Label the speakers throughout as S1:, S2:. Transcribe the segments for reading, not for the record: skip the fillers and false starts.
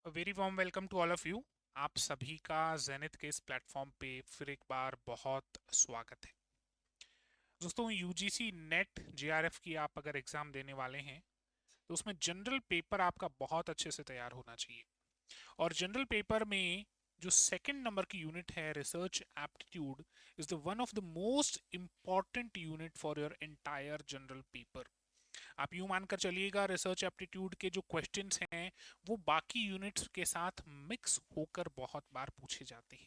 S1: Very warm welcome to all of you. आप सभी का जेनिथ के इस प्लेटफॉर्म पे फिर एक बार बहुत स्वागत है। दोस्तों, यूजीसी नेट जेआरएफ की आप अगर एग्जाम देने वाले हैं तो उसमें जनरल पेपर आपका बहुत अच्छे से तैयार होना चाहिए। और जनरल पेपर में जो सेकंड नंबर की यूनिट है, research aptitude, is the one of the most important unit for your entire general paper. आप यूं मानकर चलिएगा, रिसर्च एप्टीट्यूड के जो क्वेश्चंस हैं वो बाकी यूनिट्स के साथ मिक्स होकर बहुत बार पूछे जाते हैं।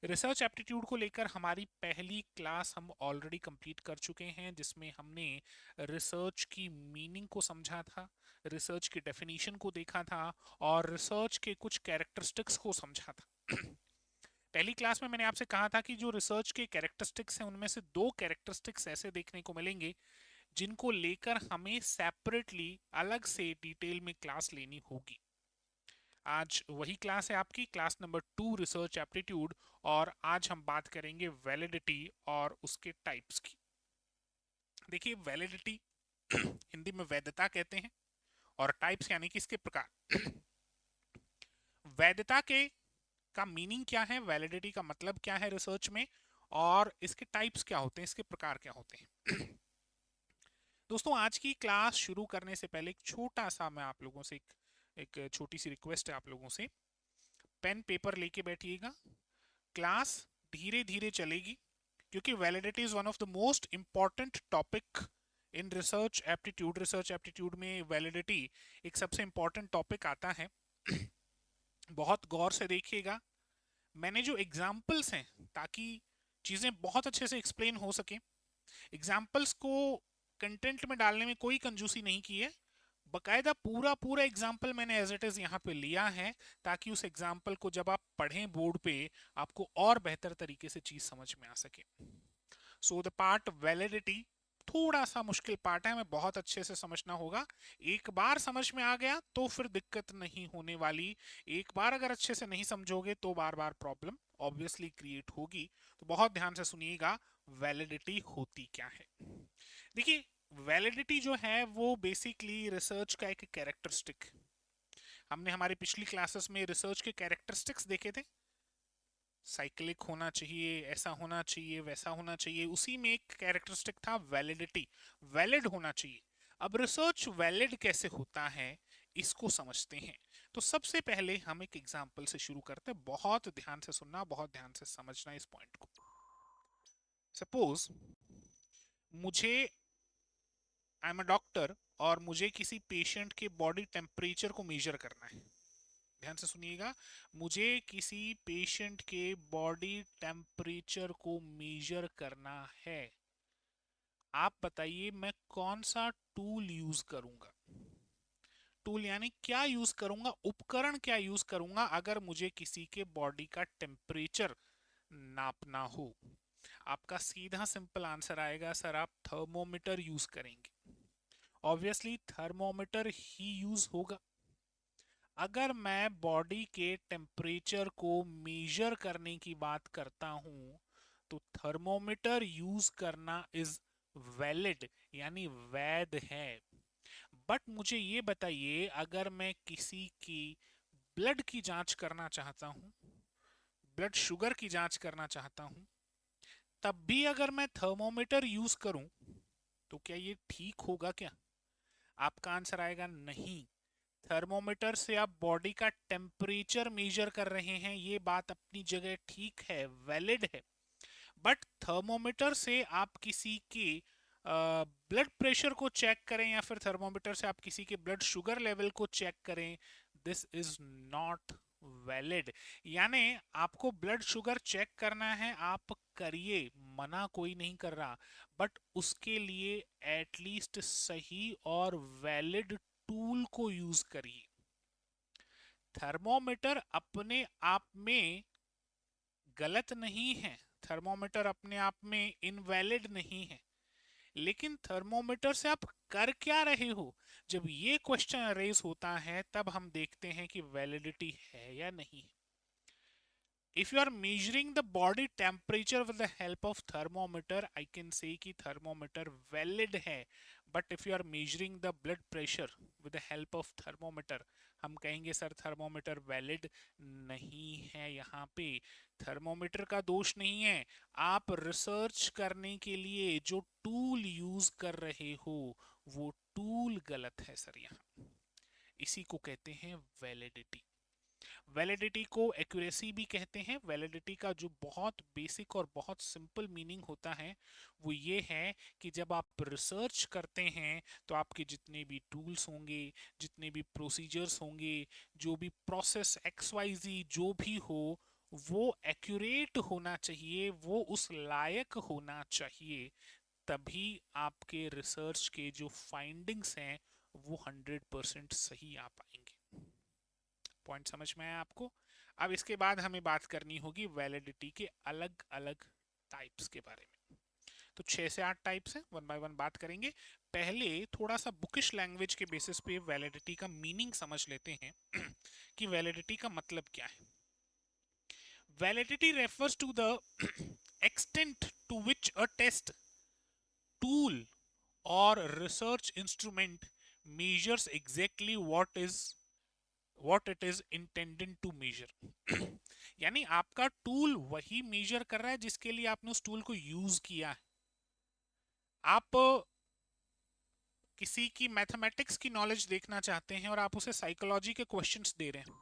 S1: रिसर्च एप्टीट्यूड को लेकर हमारी पहली क्लास हम ऑलरेडी कंप्लीट कर चुके हैं, जिसमें हमने रिसर्च की मीनिंग को समझा था, रिसर्च की डेफिनेशन को देखा था और रिसर्च के कुछ कैरेक्टरिस्टिक्स को समझा था। पहली क्लास में मैंने आपसे कहा था कि जो रिसर्च के कैरेक्टरिस्टिक्स हैं उनमें से दो कैरेक्टरिस्टिक्स ऐसे देखने को मिलेंगे जिनको लेकर हमें सेपरेटली अलग से डिटेल में क्लास लेनी होगी। आज वही क्लास है आपकी, क्लास नंबर 2, रिसर्च एप्टीट्यूड। और आज हम बात करेंगे वैलिडिटी और उसके टाइप्स की। देखिए, वैलिडिटी हिंदी में वैधता कहते हैं और टाइप्स यानी कि इसके प्रकार। वैधता के का मीनिंग क्या है, वैलिडिटी का मतलब क्या है रिसर्च में, और इसके टाइप्स क्या होते हैं, इसके प्रकार क्या होते हैं। दोस्तों, आज की क्लास शुरू करने से पहले एक छोटा सा मैं आप लोगों से एक छोटी सी रिक्वेस्ट है आप लोगों से। पेन पेपर लेके बैठिएगा। क्लास धीरे धीरे चलेगी क्योंकि validity is one of the most important topic in research aptitude. Research aptitude में वैलिडिटी एक सबसे इंपॉर्टेंट टॉपिक आता है। बहुत गौर से देखिएगा, मैंने जो एग्जाम्पल्स हैं, ताकि चीज़ें बहुत अच्छे से एक्सप्लेन हो सके, एग्जाम्पल्स को कंटेंट में डालने में कोई कंजूसी नहीं की है। बकायदा पूरा पूरा एग्जाम्पल मैंने एज इट इज यहाँ पे लिया है, ताकि उस एग्जाम्पल को जब आप पढ़ें बोर्ड पे आपको और बेहतर तरीके से चीज समझ में आ सके। सो द पार्ट वैलिडिटी थोड़ा सा मुश्किल पार्ट है, हमें बहुत अच्छे से समझना होगा। एक बार समझ में आ गया तो फिर दिक्कत नहीं होने वाली। एक बार अगर अच्छे से नहीं समझोगे तो बार बार प्रॉब्लम ऑब्वियसली क्रिएट होगी। तो बहुत ध्यान से सुनिएगा, वैलिडिटी होती क्या है। देखिए, वैलिडिटी जो है वो बेसिकली रिसर्च का एक कैरेक्टरिस्टिक। हमने हमारी पिछली क्लासेस में रिसर्च के कैरेक्टरिस्टिक्स देखे थे। साइक्लिक होना चाहिए, ऐसा होना चाहिए, वैसा होना चाहिए। उसी में एक कैरेक्टरिस्टिक था वैलिडिटी, वैलिड होना चाहिए। अब रिसर्च वैलिड कैसे होता है इसको समझते हैं। तो सबसे पहले हम एक एग्जांपल से शुरू करते हैं। बहुत ध्यान से सुनना, बहुत ध्यान से समझना इस पॉइंट को। सपोज मुझे, आई एम अ डॉक्टर, और मुझे किसी पेशेंट के बॉडी टेम्परेचर को मेजर करना है। ध्यान से सुनिएगा, मुझे किसी पेशेंट के बॉडी टेम्परेचर को मेजर करना है। आप बताइए मैं कौन सा टूल यूज करूंगा। टूल यानी क्या यूज करूंगा, उपकरण क्या यूज करूंगा अगर मुझे किसी के बॉडी का टेम्परेचर नापना हो। आपका सीधा सिंपल आंसर आएगा, सर आप थर्मोमीटर यूज करेंगे। ऑब्वियसली थर्मोमीटर ही यूज होगा। अगर मैं बॉडी के टेम्परेचर को मेजर करने की बात करता हूं तो थर्मोमीटर यूज करना इज वैलिड, यानी वैध है। बट मुझे ये बताइए, अगर मैं किसी की ब्लड की जांच करना चाहता हूं, ब्लड शुगर की जांच करना चाहता हूं, तब भी अगर मैं थर्मोमीटर यूज करूं तो क्या ये ठीक होगा क्या? आपका आंसर आएगा नहीं। थर्मोमीटर से आप बॉडी का टेम्परेचर मेजर कर रहे हैं, ये बात अपनी जगह ठीक है, वैलिड है। बट थर्मोमीटर से आप किसी के ब्लड प्रेशर को चेक करें या फिर थर्मोमीटर से आप किसी के ब्लड शुगर लेवल को चेक करें, दिस इज नॉट वैलिड। यानी आपको ब्लड शुगर चेक करना है, आप करिए, मना कोई नहीं कर रहा। बट उसके लिए एटलीस्ट सही और वैलिड टूल को यूज करिए। थर्मोमीटर अपने आप में गलत नहीं है, थर्मोमीटर अपने आप में इनवैलिड नहीं है, लेकिन थर्मोमीटर से आप कर क्या रहे हो, जब ये क्वेश्चन रेज होता है तब हम देखते हैं कि वैलिडिटी है या नहीं। if you are measuring the body temperature with the help of thermometer, I can say कि thermometer valid है. But if you are measuring the blood pressure with the help of thermometer, हम कहेंगे sir thermometer valid नहीं है. यहाँ पे thermometer का दोष नहीं है, आप रिसर्च करने के लिए जो टूल यूज कर रहे हो वो टूल गलत है सर. यहाँ इसी को कहते हैं वैलिडिटी. वैलिडिटी को एक्यूरेसी भी कहते हैं. वैलिडिटी का जो बहुत बेसिक और बहुत सिंपल मीनिंग होता है वो ये है कि जब आप रिसर्च करते हैं तो आपके जितने भी टूल्स होंगे, जितने भी प्रोसीजर्स होंगे, जो भी प्रोसेस XYZ जो भी हो, वो एक्यूरेट होना चाहिए, वो उस लायक होना चाहिए. तभी आपके रिसर्च के जो फाइंडिंग्स हैं वो 100% सही आ पाएंगे. पॉइंट समझ में आया आपको? अब इसके बाद हमें बात करनी होगी वैलिडिटी के अलग अलग टाइप्स के बारे में. तो 6 से 8 टाइप्स हैं, वन बाय वन बात करेंगे. पहले थोड़ा सा बुकिश लैंग्वेज के बेसिस पे वैलिडिटी का मीनिंग समझ लेते हैं कि वैलिडिटी का मतलब क्या है. Validity refers to the extent to which a test, tool और research instrument measures exactly what it is intended to measure. यानी आपका टूल वही मेजर कर रहा है जिसके लिए आपने उस टूल को यूज किया है. आप किसी की मैथमेटिक्स की नॉलेज देखना चाहते हैं और आप उसे साइकोलॉजी के क्वेश्चंस दे रहे हैं,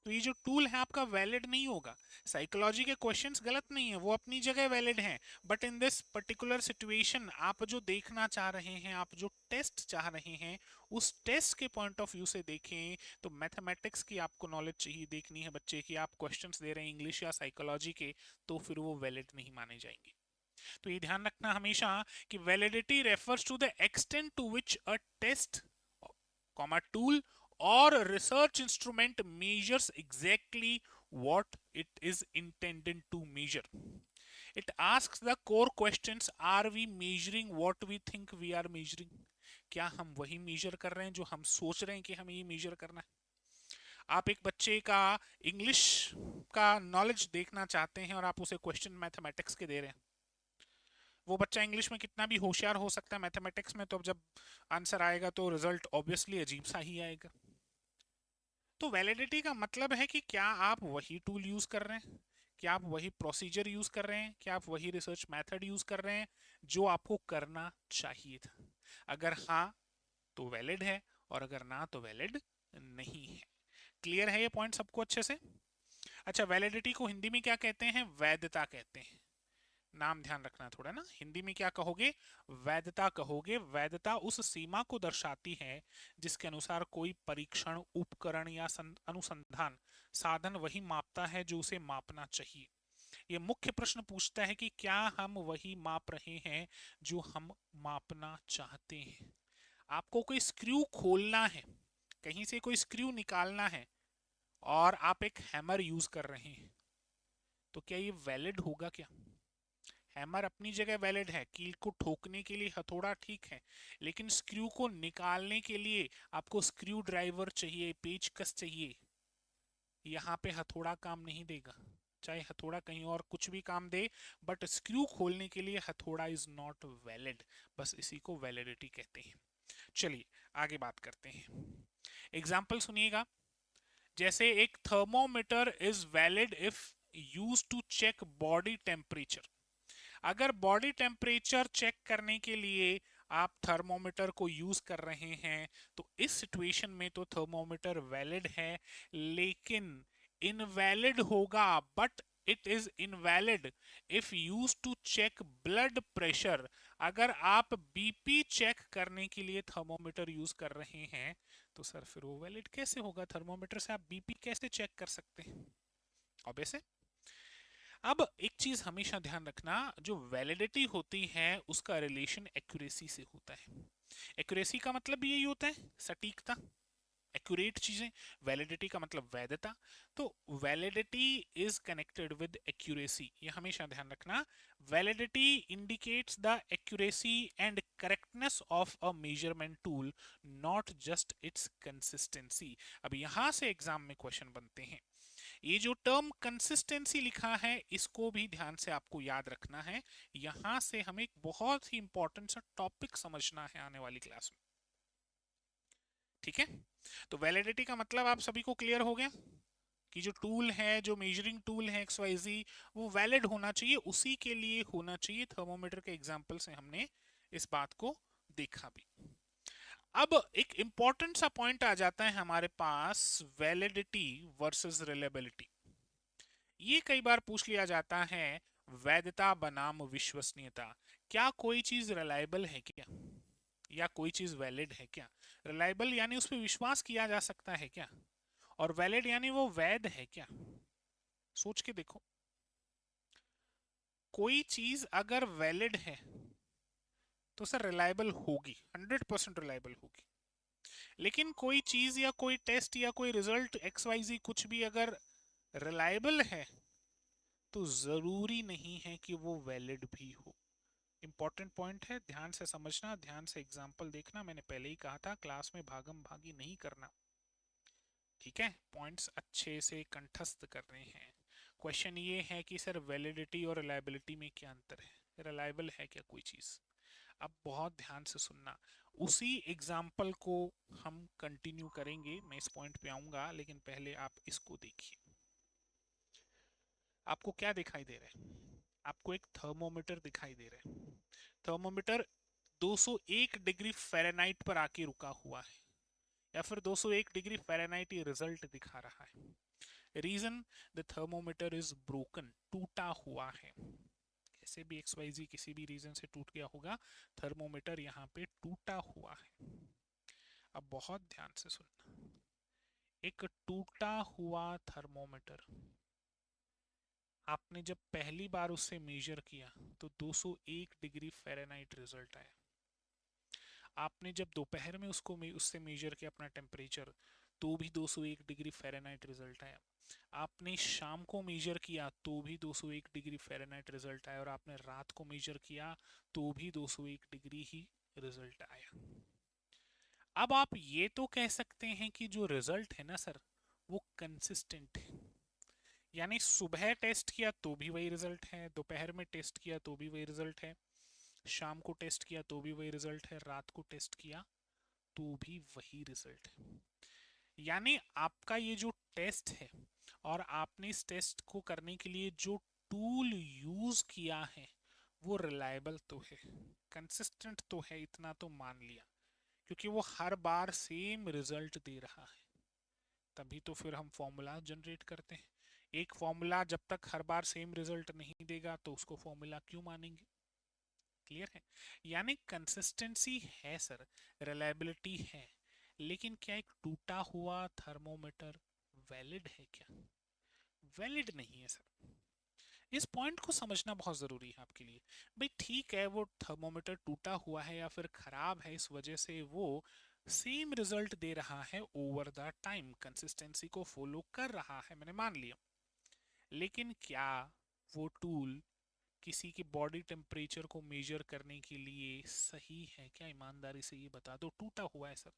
S1: तो ये जो टूल है आपका वैलिड नहीं होगा. साइकोलॉजी के क्वेश्चंस गलत नहीं है, वो अपनी जगह वैलिड हैं, but in this particular situation आप जो देखना चाह रहे हैं, आप जो टेस्ट चाह रहे हैं, उस टेस्ट के पॉइंट ऑफ व्यू से देखें तो मैथमेटिक्स की आपको नॉलेज चाहिए देखनी है बच्चे की. आप क्वेश्चंस दे रहे हैं इंग्लिश या साइकोलॉजी के, तो फिर वो वैलिड नहीं माने जाएंगे. तो ये ध्यान रखना हमेशा कि validity refers to the extent to which a test, tool or research instrument measures exactly what it is intended to measure. It asks the core questions: are we measuring what we think we are measuring? क्या हम वही measure कर रहे हैं जो हम सोच रहे हैं कि हमें ये measure करना है? आप एक बच्चे का इंग्लिश का नॉलेज देखना चाहते हैं और आप उसे क्वेश्चन मैथमेटिक्स के दे रहे हैं. वो बच्चा इंग्लिश में कितना भी होशियार हो सकता है, मैथमेटिक्स में तो अब जब आंसर आएगा तो रिजल्ट ऑब्वियसली अजीब सा ही आएगा. तो वैलिडिटी का मतलब है कि क्या आप वही टूल यूज कर रहे हैं, क्या आप वही प्रोसीजर यूज कर रहे हैं, क्या आप वही रिसर्च मेथड यूज कर रहे हैं जो आपको करना चाहिए था. अगर हाँ तो वैलिड है, और अगर ना तो वैलिड नहीं है. क्लियर है ये पॉइंट सबको अच्छे से? अच्छा, वैलिडिटी को हिंदी में क्या कहते हैं? वैधता कहते हैं. नाम ध्यान रखना थोड़ा ना. हिंदी में क्या कहोगे? वैधता कहोगे. वैधता उस सीमा को दर्शाती है जिसके अनुसार कोई परीक्षण, उपकरण या अनुसंधान साधन वही मापता है जो उसे मापना चाहिए. ये मुख्य प्रश्न पूछता है कि क्या हम वही माप रहे हैं जो हम मापना चाहते हैं. आपको कोई स्क्रू खोलना है, कहीं से कोई स्क्रू निकालना है और आप एक हैमर यूज कर रहे हैं, तो क्या ये वैलिड होगा? क्या हैमर अपनी जगह वैलिड है, कील को ठोकने के लिए हथौड़ा ठीक है, लेकिन स्क्रू को निकालने के लिए आपको स्क्रू ड्राइवर चाहिए, पेचकस चाहिए. यहाँ पे हथौड़ा काम नहीं देगा, चाहे हथौड़ा कहीं और कुछ भी काम दे, बट स्क्रू खोलने के लिए हथौड़ा इज नॉट वैलिड. बस इसी को वैलिडिटी कहते हैं. चलिए आगे बात करते हैं. एग्जाम्पल सुनिएगा. जैसे एक thermometer is valid if use to check body temperature. अगर बॉडी टेम्परेचर चेक करने के लिए आप थर्मोमीटर को यूज कर रहे हैं तो इस सिचुएशन में तो थर्मोमीटर वैलिड है, लेकिन इनवैलिड होगा. But it is invalid if use to check blood pressure. अगर आप बीपी चेक करने के लिए थर्मोमीटर यूज कर रहे हैं तो सर फिर वो वैलिड कैसे होगा? थर्मोमीटर से आप बीपी कैसे चेक कर सकते हैं? ऑब्वियस है. अब एक चीज हमेशा ध्यान रखना, जो वैलिडिटी होती है उसका रिलेशन एक्यूरेसी से होता है. एक्यूरेसी का मतलब यही होता है सटीकता, एक्यूरेट चीजें. वैलिडिटी का मतलब वैधता. तो validity is connected with accuracy, ये हमेशा ध्यान रखना. Validity indicates the accuracy and correctness of a measurement tool, not just it's consistency. अब यहां से एग्जाम में क्वेश्चन बनते हैं ये जो टर्म कंसिस्टेंसी लिखा है इसको भी ध्यान से आपको याद रखना है। यहां से हमें एक बहुत ही इंपॉर्टेंट सा टॉपिक समझना है आने वाली क्लास में। ठीक है, तो वैलिडिटी का मतलब आप सभी को क्लियर हो गया कि जो टूल है, जो मेजरिंग टूल है XYZ, वो वैलिड होना चाहिए, उसी के लिए होना चाहिए। थर्मोमीटर के एग्जांपल से हमने इस बात को देखा भी। अब एक इंपॉर्टेंट सा पॉइंट आ जाता है हमारे पास, वैलिडिटी वर्सेस रिलायबिलिटी। ये कई बार पूछ लिया जाता है, वैधता बनाम विश्वसनीयता। क्या कोई चीज रिलायबल है क्या, या कोई चीज वैलिड है क्या? रिलायबल यानी उस पर विश्वास किया जा सकता है क्या, और वैलिड यानी वो वैध है क्या? सोच के देखो, कोई चीज अगर वैलिड है तो सर रिलायबल होगी, 100% रिलायबल होगी। लेकिन कोई चीज या कोई टेस्ट या कोई रिजल्ट XYZ कुछ भी अगर रिलायबल है तो जरूरी नहीं है कि वो वैलिड भी हो। इंपॉर्टेंट पॉइंट है, ध्यान से समझना, ध्यान से एग्जाम्पल देखना। मैंने पहले ही कहा था क्लास में भागम भागी नहीं करना। ठीक है, पॉइंट्स अच्छे से कंठस्थ कर रहे हैं। क्वेश्चन ये है कि सर वैलिडिटी और रिलायबिलिटी में क्या अंतर है, रिलायबल है क्या कोई चीज? अब बहुत ध्यान से सुनना, उसी एग्जाम्पल को हम कंटिन्यू करेंगे, मैं इस पॉइंट पे आऊंगा, लेकिन पहले आप इसको देखिए। आपको क्या दिखाई दे रहा है? आपको एक थर्मोमीटर दिखाई दे रहा है। थर्मोमीटर 201 डिग्री फ़ारेनहाइट पर आके रुका हुआ है, या फिर 201 डिग्री फ़ारेनहाइट ये रिजल्ट दिखा रहा है। Reason, the thermometer is broken, टूटा हुआ है। कैसे भी XYZ किसी भी रीजन से टूट गया होगा, थर्मोमीटर यहाँ पे टूटा हुआ है। अब बहुत ध्यान से सुनना, एक टूटा हुआ थर्मोमीटर, आपने जब पहली बार उससे मेजर किया तो 201 डिग्री फ़ारेनहाइट रिजल्ट आया। आपने जब दोपहर में उससे मेजर किया अपना टेम्परेचर, तो भी 201 डिग्री फ़ारेनहाइट रिजल्ट आया। आपने शाम को मेजर किया तो भी 201 डिग्री फ़ारेनहाइट रिजल्ट आया, और आपने रात को मेजर किया तो भी 201 डिग्री ही रिजल्ट आया। अब आप ये तो कह सकते हैं कि जो रिजल्ट है ना सर, वो कंसिस्टेंट है। यानी सुबह टेस्ट किया तो भी वही रिजल्ट है, दोपहर में टेस्ट किया तो भी वही रिजल्ट है, शाम को टेस्ट किया तो भी वही रिजल्ट है, रात को टेस्ट किया तो भी वही रिजल्ट है। यानी आपका ये जो टेस्ट है, और आपने इस टेस्ट को करने के लिए जो टूल यूज किया है, वो रिलायबल तो है, कंसिस्टेंट तो है, इतना तो मान लिया, क्योंकि वो हर बार सेम रिजल्ट दे रहा है। तभी तो फिर हम फॉर्मूला जनरेट करते हैं। एक फॉर्मूला जब तक हर बार सेम रिजल्ट नहीं देगा तो उसको फॉर्मूला क्यों मानेंगे? क्लियर है? यानी कंसिस्टेंसी है सर, रिलायबिलिटी है, लेकिन क्या एक टूटा हुआ थर्मोमीटर वैलिड है क्या? वैलिड नहीं है सर। इस पॉइंट को समझना बहुत जरूरी है आपके लिए। भाई ठीक है, वो थर्मोमीटर टूटा हुआ है या फिर खराब है, इस वजह से वो सेम रिजल्ट दे रहा है ओवर द टाइम, कंसिस्टेंसी को फॉलो कर रहा है, मैंने मान लिया। लेकिन क्या वो टूल किसी की बॉडी टेम्परेचर को मेजर करने के लिए सही है क्या? ईमानदारी से ये बता दो, टूटा हुआ है सर,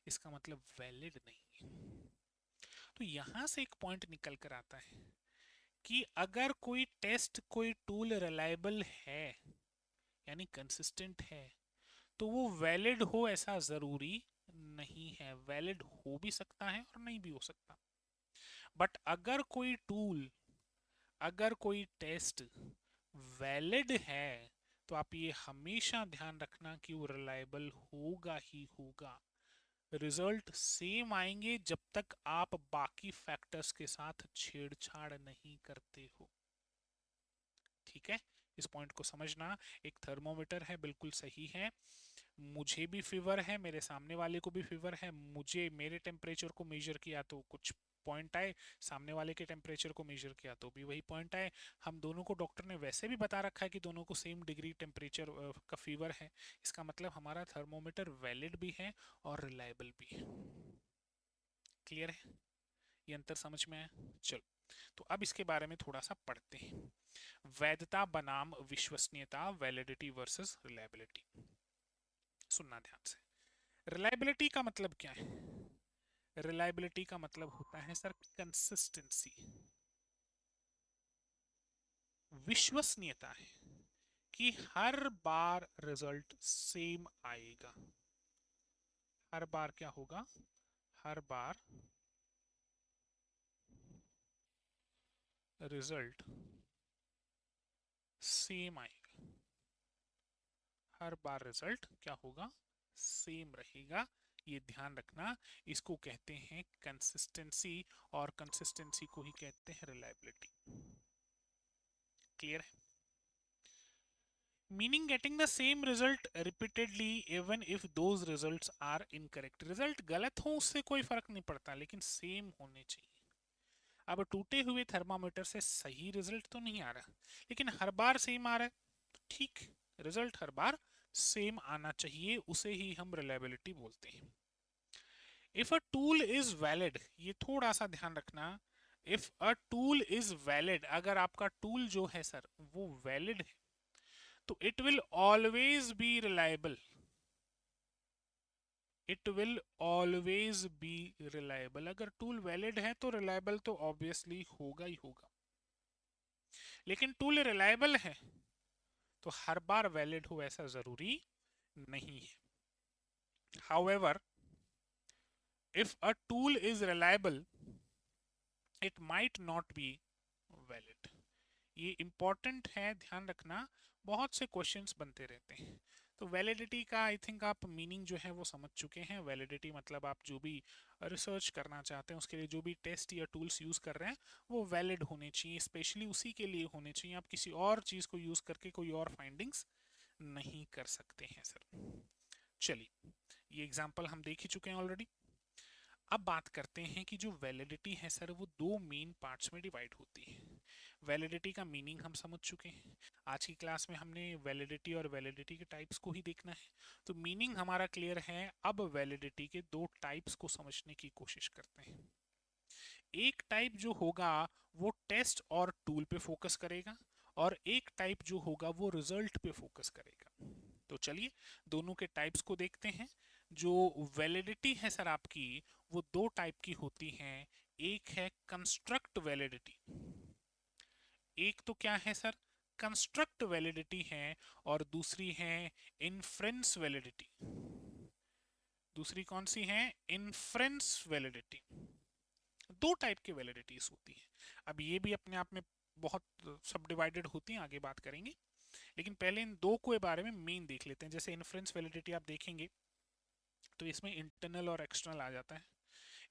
S1: इसका मतलब वैलिड नहीं है। तो यहां से एक पॉइंट निकल कर आता है कि अगर कोई टेस्ट, कोई टूल रिलायबल है, यानी कंसिस्टेंट है, तो वो वैलिड हो ऐसा जरूरी नहीं है। वैलिड हो भी सकता है और नहीं भी हो सकता। बट अगर कोई टूल, अगर कोई टेस्ट वैलिड है, तो आप ये हमेशा ध्यान रखना कि वो रिलायबल होगा ही होगा। रिजल्ट सेम आएंगे जब तक आप बाकी फैक्टर्स के साथ छेड़छाड़ नहीं करते हो। ठीक है, इस पॉइंट को समझना। एक थर्मोमीटर है, बिल्कुल सही है, मुझे भी फीवर है, मेरे सामने वाले को भी फीवर है, मुझे मेरे टेम्परेचर को मेजर किया तो कुछ पॉइंट आए, सामने वाले के टेम्परेचर को मेजर किया तो भी वही पॉइंट आए। हम दोनों को डॉक्टर ने वैसे भी बता रखा है कि दोनों को सेम डिग्री टेम्परेचर का फीवर है, इसका मतलब हमारा थर्मोमीटर वैलिड भी है और रिलायबल भी है। क्लियर है? ये अंतर समझ में आया? चलो, तो अब इसके बारे में थोड़ा सा पढ़ते हैं। वैधता बनाम विश्वसनीयता, वैलिडिटी वर्सेस रिलायबिलिटी। सुनना ध्यान से। रिलायबिलिटी का मतलब क्या है? रिलायबिलिटी का मतलब होता है सर कंसिस्टेंसी, विश्वसनीयता है कि हर बार रिजल्ट सेम आएगा। हर बार क्या होगा, हर बार रिजल्ट सेम आएगा, हर बार रिजल्ट क्या होगा, सेम रहेगा। ये ध्यान रखना, इसको कहते हैं कंसिस्टेंसी, और कंसिस्टेंसी को ही कहते हैं रिलायबिलिटी। क्लियर है? Meaning getting the same result repeatedly even if those results are incorrect. Result गलत हो उससे कोई फर्क नहीं पड़ता, लेकिन सेम होने चाहिए। अब टूटे हुए थर्मामीटर से सही रिजल्ट तो नहीं आ रहा, लेकिन हर बार सेम आ रहा है, ठीक, रिजल्ट हर बार सेम आना चाहिए, उसे ही हम रिलायबिलिटी बोलते हैं। If a tool is valid, ये थोड़ा सा ध्यान रखना, if a tool is valid, अगर आपका टूल जो है सर वो वैलिड है, तो it will always be reliable, it will always be reliable. अगर टूल वैलिड है तो रिलायबल तो ऑब्वियसली होगा ही होगा, लेकिन टूल रिलायबल है तो हर बार वैलिड हो ऐसा जरूरी नहीं है। However, if a tool is reliable, it might not be valid. ये इंपॉर्टेंट है, ध्यान रखना, बहुत से क्वेश्चंस बनते रहते हैं। तो वैलिडिटी का आई थिंक आप मीनिंग जो है वो समझ चुके हैं। वैलिडिटी मतलब आप जो भी रिसर्च करना चाहते हैं उसके लिए जो भी टेस्ट या टूल्स यूज कर रहे हैं वो वैलिड होने चाहिए, स्पेशली उसी के लिए होने चाहिए। आप किसी और चीज को यूज करके कोई और फाइंडिंग्स नहीं कर सकते हैं सर। चलिए, ये एग्जांपल हम देख ही चुके हैं ऑलरेडी। अब बात करते हैं कि जो वैलिडिटी है सर वो दो मेन पार्ट्स में डिवाइड होती है। वैलिडिटी का मीनिंग हम समझ चुके हैं, आज की क्लास में हमने वैलिडिटी और वैलिडिटी के टाइप्स को ही देखना है, तो मीनिंग हमारा क्लियर है। अब वैलिडिटी के दो टाइप्स को समझने की कोशिश करते हैं। एक टाइप जो होगा वो टेस्ट और टूल पे फोकस करेगा, और एक टाइप जो होगा वो रिजल्ट पे फोकस करेगा। तो चलिए दोनों के टाइप्स को देखते हैं। जो वैलिडिटी है सर आपकी, वो दो टाइप की होती हैं। एक है कंस्ट्रक्ट वैलिडिटी, एक तो क्या है सर, कंस्ट्रक्ट वैलिडिटी है, और दूसरी है इन्फ्रेंस वैलिडिटी। दूसरी कौन सी है, इन्फ्रेंस वैलिडिटी। दो टाइप की वैलिडिटीज होती है। अब ये भी अपने आप में बहुत सब डिवाइडेड होती हैं, आगे बात करेंगे, लेकिन पहले इन दो के बारे में मेन देख लेते हैं। जैसे इन्फ्रेंस वैलिडिटी आप देखेंगे तो इसमें इंटरनल और एक्सटर्नल आ जाता है,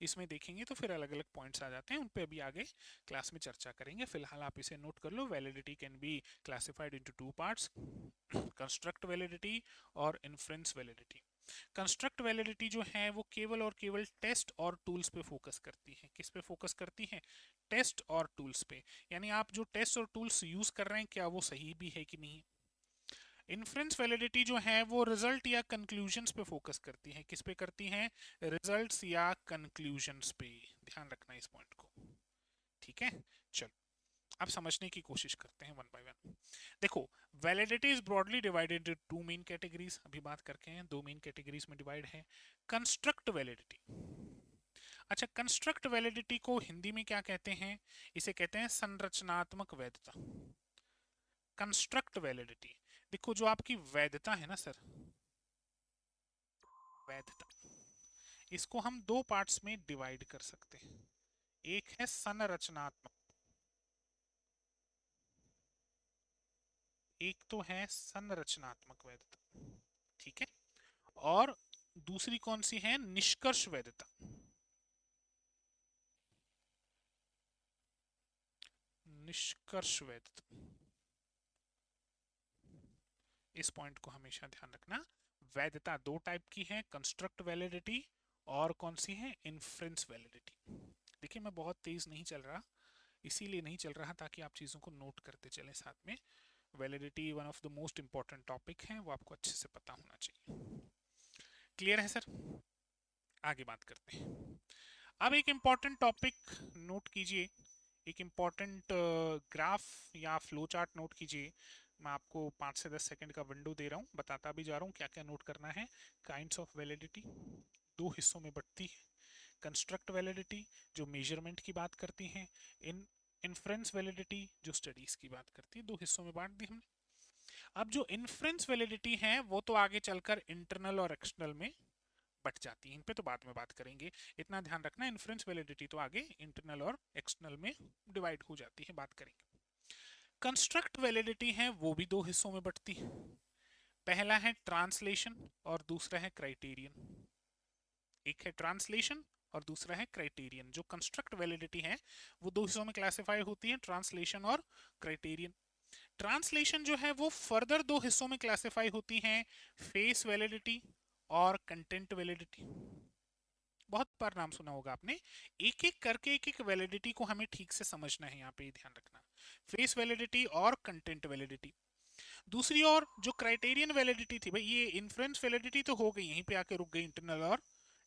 S1: इसमें देखेंगे तो फिर अलग अलग पॉइंट्स आ जाते हैं, उन पे अभी आगे क्लास में चर्चा करेंगे। फिलहाल आप इसे नोट कर लो, validity can be classified into two parts, construct validity और इन्फ्रेंस वैलिडिटी। कंस्ट्रक्ट वैलिडिटी जो है वो केवल और केवल टेस्ट और टूल्स पे फोकस करती है। किस पे फोकस करती है, टेस्ट और टूल्स पे, यानी आप जो टेस्ट और टूल्स यूज कर रहे हैं क्या वो सही भी है कि नहीं। इन्फ्रेंस वैलिडिटी जो है वो रिजल्ट या कंक्लूजन्स पे फोकस करती है। किस पे करती है, रिजल्ट्स या कंक्लूजन्स पे। ध्यान रखना इस पॉइंट को, ठीक है। चलो अब समझने की कोशिश करते हैं वन बाय वन। देखो, validity is broadly divided into two main categories, अभी बात करके हैं, दो मेन कैटेगरीज में डिवाइड है। कंस्ट्रक्ट वैलिडिटी, अच्छा कंस्ट्रक्ट वैलिडिटी को हिंदी में क्या कहते हैं, इसे कहते हैं संरचनात्मक वैधता। कंस्ट्रक्ट वैलिडिटी, देखो जो आपकी वैधता है ना सर, वैधता, इसको हम दो पार्ट्स में डिवाइड कर सकते हैं। एक है संरचनात्मक, एक तो है संरचनात्मक वैधता, ठीक है, और दूसरी कौन सी है, निष्कर्ष वैधता। निष्कर्ष वैधता, इस पॉइंट को हमेशा ध्यान रखना। वैधता दो टाइप की है, कंस्ट्रक्ट वैलिडिटी और कौन सी है, इन्फ्रेंस वैलिडिटी। देखिए मैं बहुत तेज नहीं चल रहा, इसीलिए नहीं चल रहा ताकि आप चीज़ों को नोट करते चलें साथ में। Validity one of the most important topic है, वो आपको अच्छे से पता होना चाहिए। क्लियर है सर, आगे बात करते हैं। अब एक इंपॉर्टेंट टॉपिक नोट कीजिए, एक इंपॉर्टेंट ग्राफ या फ्लो चार्ट नोट कीजिए। मैं आपको 5 से 10 सेकंड का विंडो दे रहा हूँ, बताता भी जा रहा हूँ क्या क्या नोट करना है। काइंड्स ऑफ वैलिडिटी दो हिस्सों में बढ़ती है, कंस्ट्रक्ट वैलिडिटी जो मेजरमेंट की बात करती हैं, इन्फ्रेंस वैलिडिटी जो स्टडीज की बात करती है। दो हिस्सों में बांट दी हमने। अब जो इन्फ्रेंस वैलिडिटी है वो तो आगे चलकर इंटरनल और एक्सटर्नल में बट जाती है, इन पे तो बाद में बात करेंगे। इतना ध्यान रखना, इन्फ्रेंस वैलिडिटी तो आगे इंटरनल और एक्सटर्नल में डिवाइड हो जाती है, बात करेंगे। कंस्ट्रक्ट वैलिडिटी है वो भी दो हिस्सों में बटती है। पहला है ट्रांसलेशन और दूसरा है क्राइटेरियन। एक है ट्रांसलेशन और दूसरा है क्राइटेरियन। जो कंस्ट्रक्ट वैलिडिटी है वो दो हिस्सों में क्लासिफाई होती है, ट्रांसलेशन और क्राइटेरियन। ट्रांसलेशन जो है वो फर्दर दो हिस्सों में क्लासिफाई होती है, फेस वैलिडिटी और कंटेंट वैलिडिटी। बहुत बार नाम सुना होगा आपने। एक एक करके एक एक वैलिडिटी को हमें ठीक से समझना है, यहाँ पे ध्यान रखना। फेस वैलिडिटी और कंटेंट वैलिडिटी। दूसरी ओर जो क्राइटेरियन वैलिडिटी थी भाई, ये इन्फ्रेंस वैलिडिटी तो हो गई, यहीं पे आके रुक गई, इंटरनल और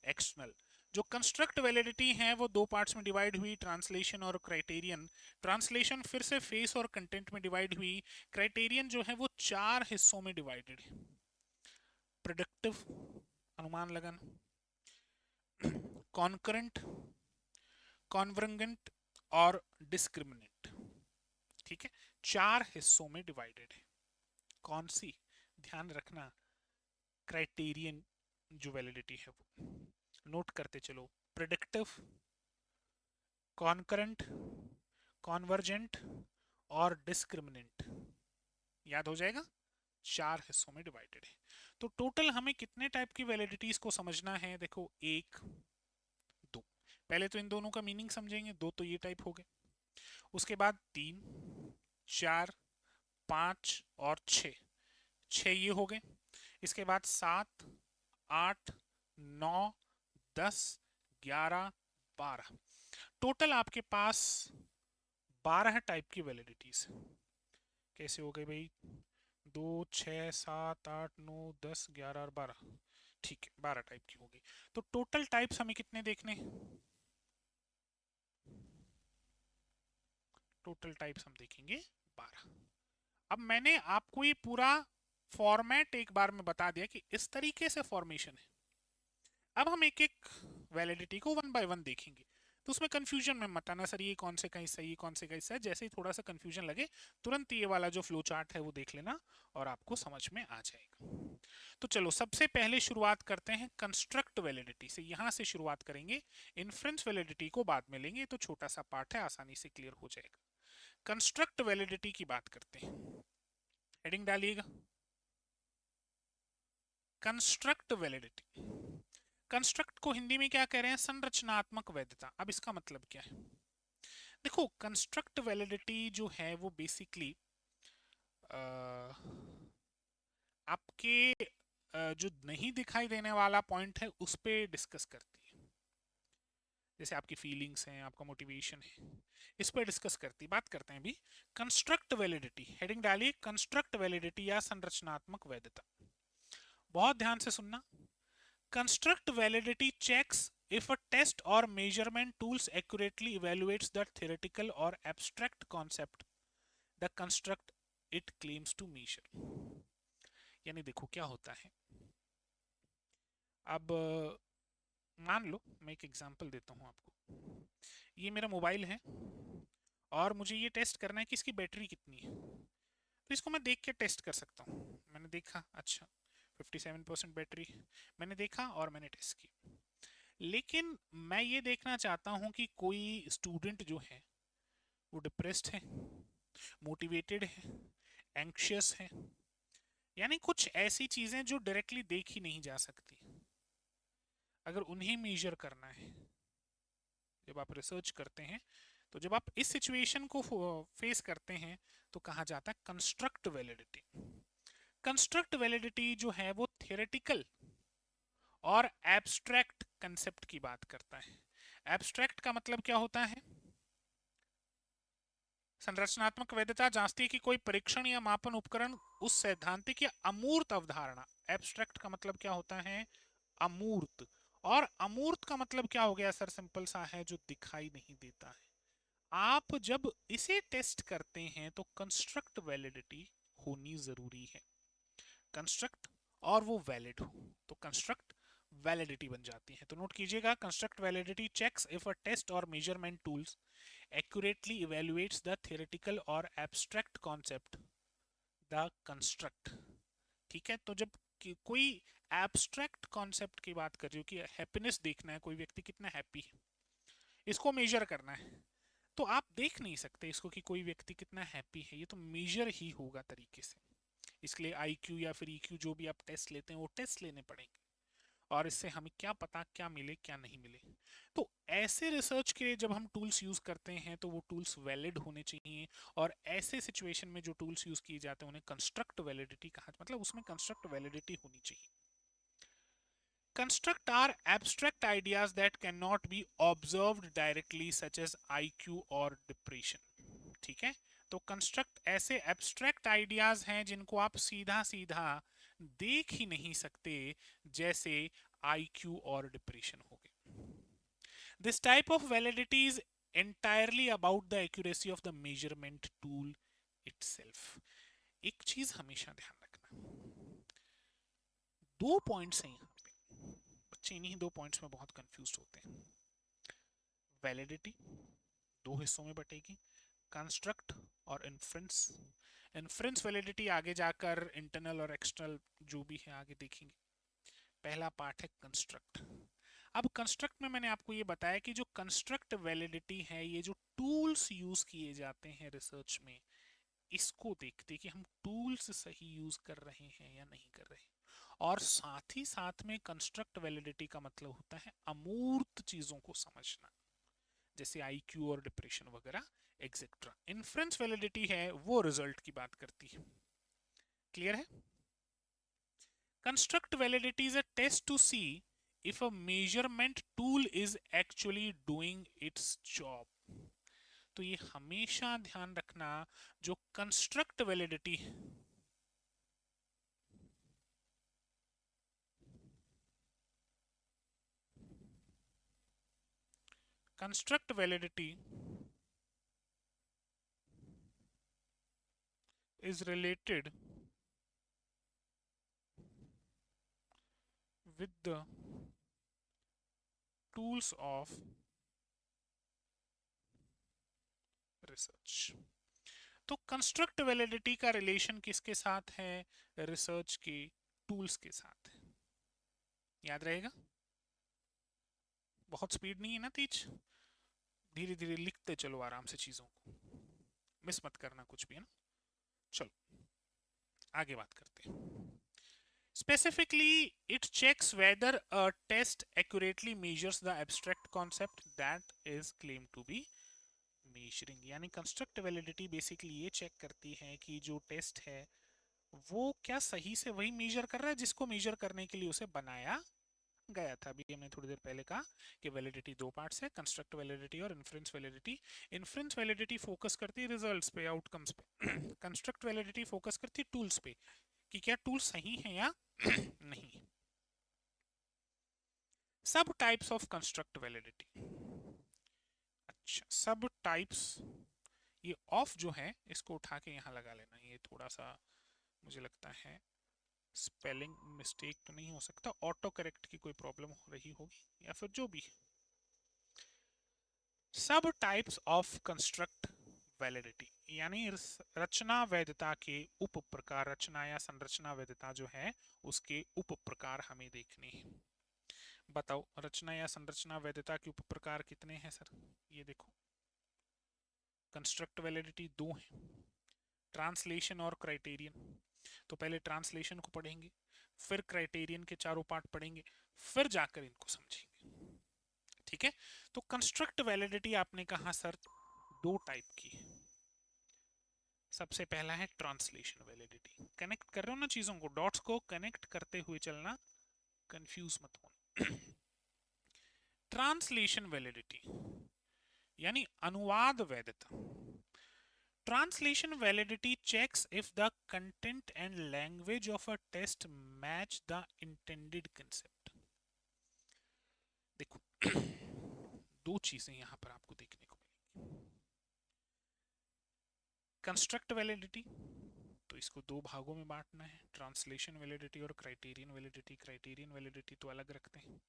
S1: एक्सटर्नल। जो कंस्ट्रक्ट वैलिडिटी है वो दो पार्ट्स में डिवाइड हुई, ट्रांसलेशन और क्राइटेरियन। ट्रांसलेशन फिर से फेस और कंटेंट में डिवाइड हुई। क्राइटेरियन जो है वो चार हिस्सों में डिवाइडेड है। प्रेडिक्टिव अनुमान लगाना, कॉन्करेंट, कॉन्वर्जेंट और डिस्क्रिमिनेंट। ठीक है, चार हिस्सों में डिवाइडेड है। कौन सी, ध्यान रखना, क्राइटेरियन जो वैलिडिटी है वो नोट करते चलो। प्रेडिक्टिव, कॉन्करेंट, कॉन्वर्जेंट और डिस्क्रिमिनेंट, याद हो जाएगा, चार हिस्सों में डिवाइडेड है। तो टोटल हमें कितने टाइप की वैलिडिटीज को समझना है, देखो, एक, दो। पहले तो इन दोनों का मीनिंग समझेंगे, दो तो ये टाइप हो गए। उसके बाद तीन, चार, पांच और छः, छः ये हो गए। इसके बाद सात, आठ, नौ, 10, 11, 12। टोटल आपके पास 12 टाइप की वैलिडिटीज। कैसे हो गए भाई, 2, 6, 7, 8, 9, 10, 11 और 12। ठीक है, 12 टाइप की होगी। तो टोटल टाइप्स हमें कितने देखने, टोटल टाइप्स हम देखेंगे 12। अब मैंने आपको ये पूरा फॉर्मेट एक बार में बता दिया कि इस तरीके से फॉर्मेशन है। अब हम एक एक वैलिडिटी को वन बाय वन देखेंगे, तो उसमें कंफ्यूजन में मत आना, सर ये कौन से का हिस्सा है, ये कौन से का हिस्सा है। जैसे ही थोड़ा सा कंफ्यूजन लगे, तुरंत ये वाला जो फ्लो चार्ट है वो देख लेना और आपको समझ में आ जाएगा। तो चलो सबसे पहले शुरुआत करते हैं कंस्ट्रक्ट वैलिडिटी से, यहां से शुरुआत करेंगे। इन्फ्रेंस वैलिडिटी को बाद में लेंगे, तो छोटा सा पार्ट है, आसानी से क्लियर हो जाएगा। कंस्ट्रक्ट वैलिडिटी की बात करते हैं, हेडिंग डालिएगा, कंस्ट्रक्ट वैलिडिटी। कंस्ट्रक्ट को हिंदी में क्या कह रहे हैं, संरचनात्मक वैधता। अब इसका मतलब क्या है, देखो, कंस्ट्रक्ट वैलिडिटी जो है वो बेसिकली आपके जो नहीं दिखाई देने वाला पॉइंट है उस पर डिस्कस करती है। जैसे आपकी फीलिंग्स हैं, आपका मोटिवेशन है, इस पर डिस्कस करती है। बात करते हैं अभी कंस्ट्रक्ट वैलिडिटी, हेडिंग डालिए कंस्ट्रक्ट वैलिडिटी या संरचनात्मक वैधता। बहुत ध्यान से सुनना। Construct validity checks if a test or measurement tools accurately evaluates the theoretical or abstract concept the construct it claims to measure। यानी देखो क्या होता है, अब मान लो मैं एक एग्जांपल देता हूँ आपको। ये मेरा मोबाइल है और मुझे ये टेस्ट करना है कि इसकी बैटरी कितनी है। तो इसको मैं देख के टेस्ट कर सकता हूँ। मैंने देखा, अच्छा 57% बैटरी, मैंने देखा और मैंने टेस्ट किया। लेकिन मैं ये देखना चाहता हूं कि कोई स्टूडेंट जो है वो डिप्रेस्ड है, मोटिवेटेड है, एंग्शियस है, यानी कुछ ऐसी चीजें जो डायरेक्टली देखी नहीं जा सकती, अगर उन्हें मेजर करना है। जब आप रिसर्च करते हैं, तो जब आप इस सिचुएशन को फेस करते हैं तो कहा जाता है कंस्ट्रक्ट वैलिडिटी। कंस्ट्रक्ट वैलिडिटी जो है वो थियोरेटिकल और एब्स्ट्रैक्ट कंसेप्ट की बात करता है। एब्स्ट्रैक्ट का मतलब क्या होता है, संरचनात्मक वैधता जांचती है कि कोई परीक्षण या मापन उपकरण उस सैद्धांतिक या अमूर्त अवधारणा, एब्स्ट्रैक्ट का मतलब क्या होता है, अमूर्त, और अमूर्त का मतलब क्या हो गया सर, सिंपल सा है, जो दिखाई नहीं देता है। आप जब इसे टेस्ट करते हैं तो कंस्ट्रक्ट वैलिडिटी होनी जरूरी है। कंस्ट्रक्ट और वो वैलिड हो, तो कंस्ट्रक्ट वैलिडिटी बन जाती है। तो नोट कीजिएगा, construct validity checks if a test और measurement tools accurately evaluates the theoretical or abstract concept the construct। ठीक है, तो जब कोई एब्स्ट्रैक्ट कॉन्सेप्ट की बात कर रही हो कि हैप्पीनेस देखना है, कोई व्यक्ति कितना हैप्पी है, इसको मेजर करना है, तो आप देख नहीं सकते इसको कि कोई व्यक्ति कितना हैप्पी है, ये तो मेजर ही होगा तरीके से। इसके लिए आईक्यू या फिर ईक्यू जो भी आप टेस्ट लेते हैं वो टेस्ट लेने पड़ेंगे, और इससे हमें क्या पता क्या मिले क्या नहीं मिले। तो ऐसे रिसर्च के लिए जब हम टूल्स यूज करते हैं तो वो टूल्स वैलिड होने चाहिए, और ऐसे सिचुएशन में जो टूल्स यूज किए जाते हैं उन्हें कंस्ट्रक्ट वैलिडिटी कहा, मतलब उसमें कंस्ट्रक्ट वैलिडिटी होनी चाहिए। Construct are abstract ideas that cannot be observed directly such as IQ or depression। ठीक है, तो कंस्ट्रक्ट ऐसे एब्स्ट्रैक्ट आइडियाज हैं जिनको आप सीधा सीधा देख ही नहीं सकते, जैसे आईक्यू और डिप्रेशन हो गए। This type of validity is entirely about the accuracy of the measurement tool itself। एक चीज हमेशा ध्यान रखना, दो पॉइंट्स हैं यहाँ पे, बच्चे इन्हीं दो पॉइंट्स में बहुत कंफ्यूज होते हैं। वैलिडिटी दो हिस्सों में बटेगी, कंस्ट्रक्ट और इन्फ्रेंस। इन्फ्रेंस वैलिडिटी आगे जाकर इंटरनल और एक्सटर्नल जो भी है आगे देखेंगे। पहला पार्ट है कंस्ट्रक्ट। अब कंस्ट्रक्ट में मैंने आपको ये बताया कि जो कंस्ट्रक्ट वैलिडिटी है, ये जो टूल्स यूज किए जाते हैं रिसर्च में, इसको देखते कि हम टूल्स सही यूज कर रहे हैं या नहीं कर रहे। और साथ ही साथ में कंस्ट्रक्ट वैलिडिटी का मतलब होता है अमूर्त चीजों को समझना, जैसे आईक्यू और डिप्रेशन वगैरह एक्सेट्रा। इन्फ्रेंस वैलिडिटी है वो रिजल्ट की बात करती है। क्लियर है? Construct validity is a test to see if a measurement tool is actually doing its job। तो ये हमेशा ध्यान रखना, जो construct validity, construct validity is related with the tools of research। तो कंस्ट्रक्ट वैलिडिटी का रिलेशन किसके साथ है? रिसर्च के टूल्स के साथ। याद रहेगा? बहुत स्पीड नहीं है ना तेज, धीरे धीरे लिखते चलो आराम से, चीजों को मिस मत करना कुछ भी, है ना। चलो आगे बात करते हैं। Specifically, it checks whether a test accurately measures the abstract concept that is claimed to be measuring। यानी कंस्ट्रक्ट वैलिडिटी बेसिकली ये चेक करती है कि जो टेस्ट है वो क्या सही से वही मेजर कर रहा है जिसको मेजर करने के लिए उसे बनाया गया था। अभी हमने थोड़ी देर पहले कहा कि वैलिडिटी दो पार्ट्स है, कंस्ट्रक्ट वैलिडिटी और inference validity. Inference validity focus करती है रिजल्ट्स पे, आउटकम्स पे। कंस्ट्रक्ट वैलिडिटी फोकस करती है टूल्स पे, कि क्या टूल सही है या नहीं। सब टाइप्स ऑफ कंस्ट्रक्ट वैलिडिटी। अच्छा, सब टाइप्स, ये ऑफ जो है इसको उठा के यहाँ लगा लेना, ये थोड़ा सा मुझे लगता है स्पेलिंग मिस्टेक तो नहीं हो सकता, ऑटो करेक्ट की कोई प्रॉब्लम हो रही होगी या फिर जो भी। सब टाइप्स ऑफ कंस्ट्रक्ट वैलिडिटी, यानी रचना वैधता के उप प्रकार, रचना या संरचना वैधता जो है उसके उप प्रकार हमें देखने हैं। बताओ रचना या संरचना वैधता के उप प्रकार कितने हैं सर? ये देखो, कंस्ट्रक्ट वैलिडिटी दो है, ट्रांसलेशन और क्राइटेरियन। तो पहले ट्रांसलेशन को पढ़ेंगे, फिर क्राइटेरियन के चारों पार्ट पढ़ेंगे, फिर जाकर इनको समझेंगे। ठीक है, तो कंस्ट्रक्ट वैलिडिटी आपने कहा सर दो टाइप की है। सबसे पहला है ट्रांसलेशन वैलिडिटी। कनेक्ट कर रहे हो ना चीजों को, डॉट्स को कनेक्ट करते हुए चलना, कंफ्यूज मत होना। ट्रांसलेशन वैलिडिटी यानी अनुवाद वैधता। Translation validity checks if the content and language of a test match the intended concept। देखो दो चीजें यहां पर आपको देखने को मिलेंगी। कंस्ट्रक्ट वैलिडिटी, तो इसको दो भागों में बांटना है, ट्रांसलेशन वैलिडिटी और क्राइटेरियन वैलिडिटी। क्राइटेरियन वैलिडिटी तो अलग रखते हैं,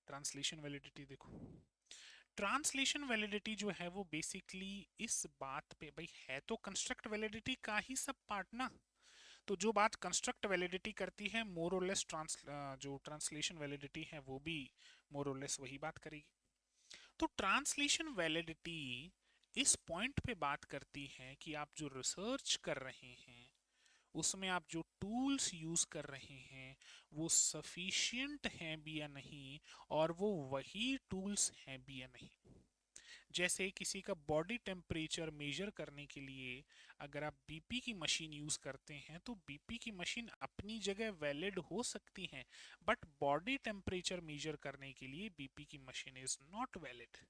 S1: ट्रांसलेशन वैलिडिटी देखो। ट्रांसलेशन वैलिडिटी जो है वो बेसिकली इस बात पे, भाई है तो कंस्ट्रक्ट वैलिडिटी का ही सब पार्ट ना, तो जो बात कंस्ट्रक्ट वैलिडिटी करती है मोर और लेस जो ट्रांसलेशन वैलिडिटी है वो भी मोर और लेस वही बात करेगी। तो ट्रांसलेशन वैलिडिटी इस पॉइंट पे बात करती है कि आप जो रिसर्च कर रहे हैं उसमें आप जो टूल्स यूज कर रहे हैं वो सफिशिएंट हैं भी या नहीं, और वो वही टूल्स हैं भी या नहीं। जैसे किसी का बॉडी टेम्परेचर मेजर करने के लिए अगर आप बीपी की मशीन यूज करते हैं तो बीपी की मशीन अपनी जगह वैलिड हो सकती है, बट बॉडी टेम्परेचर मेजर करने के लिए बीपी की मशीन इज नॉट वैलिड।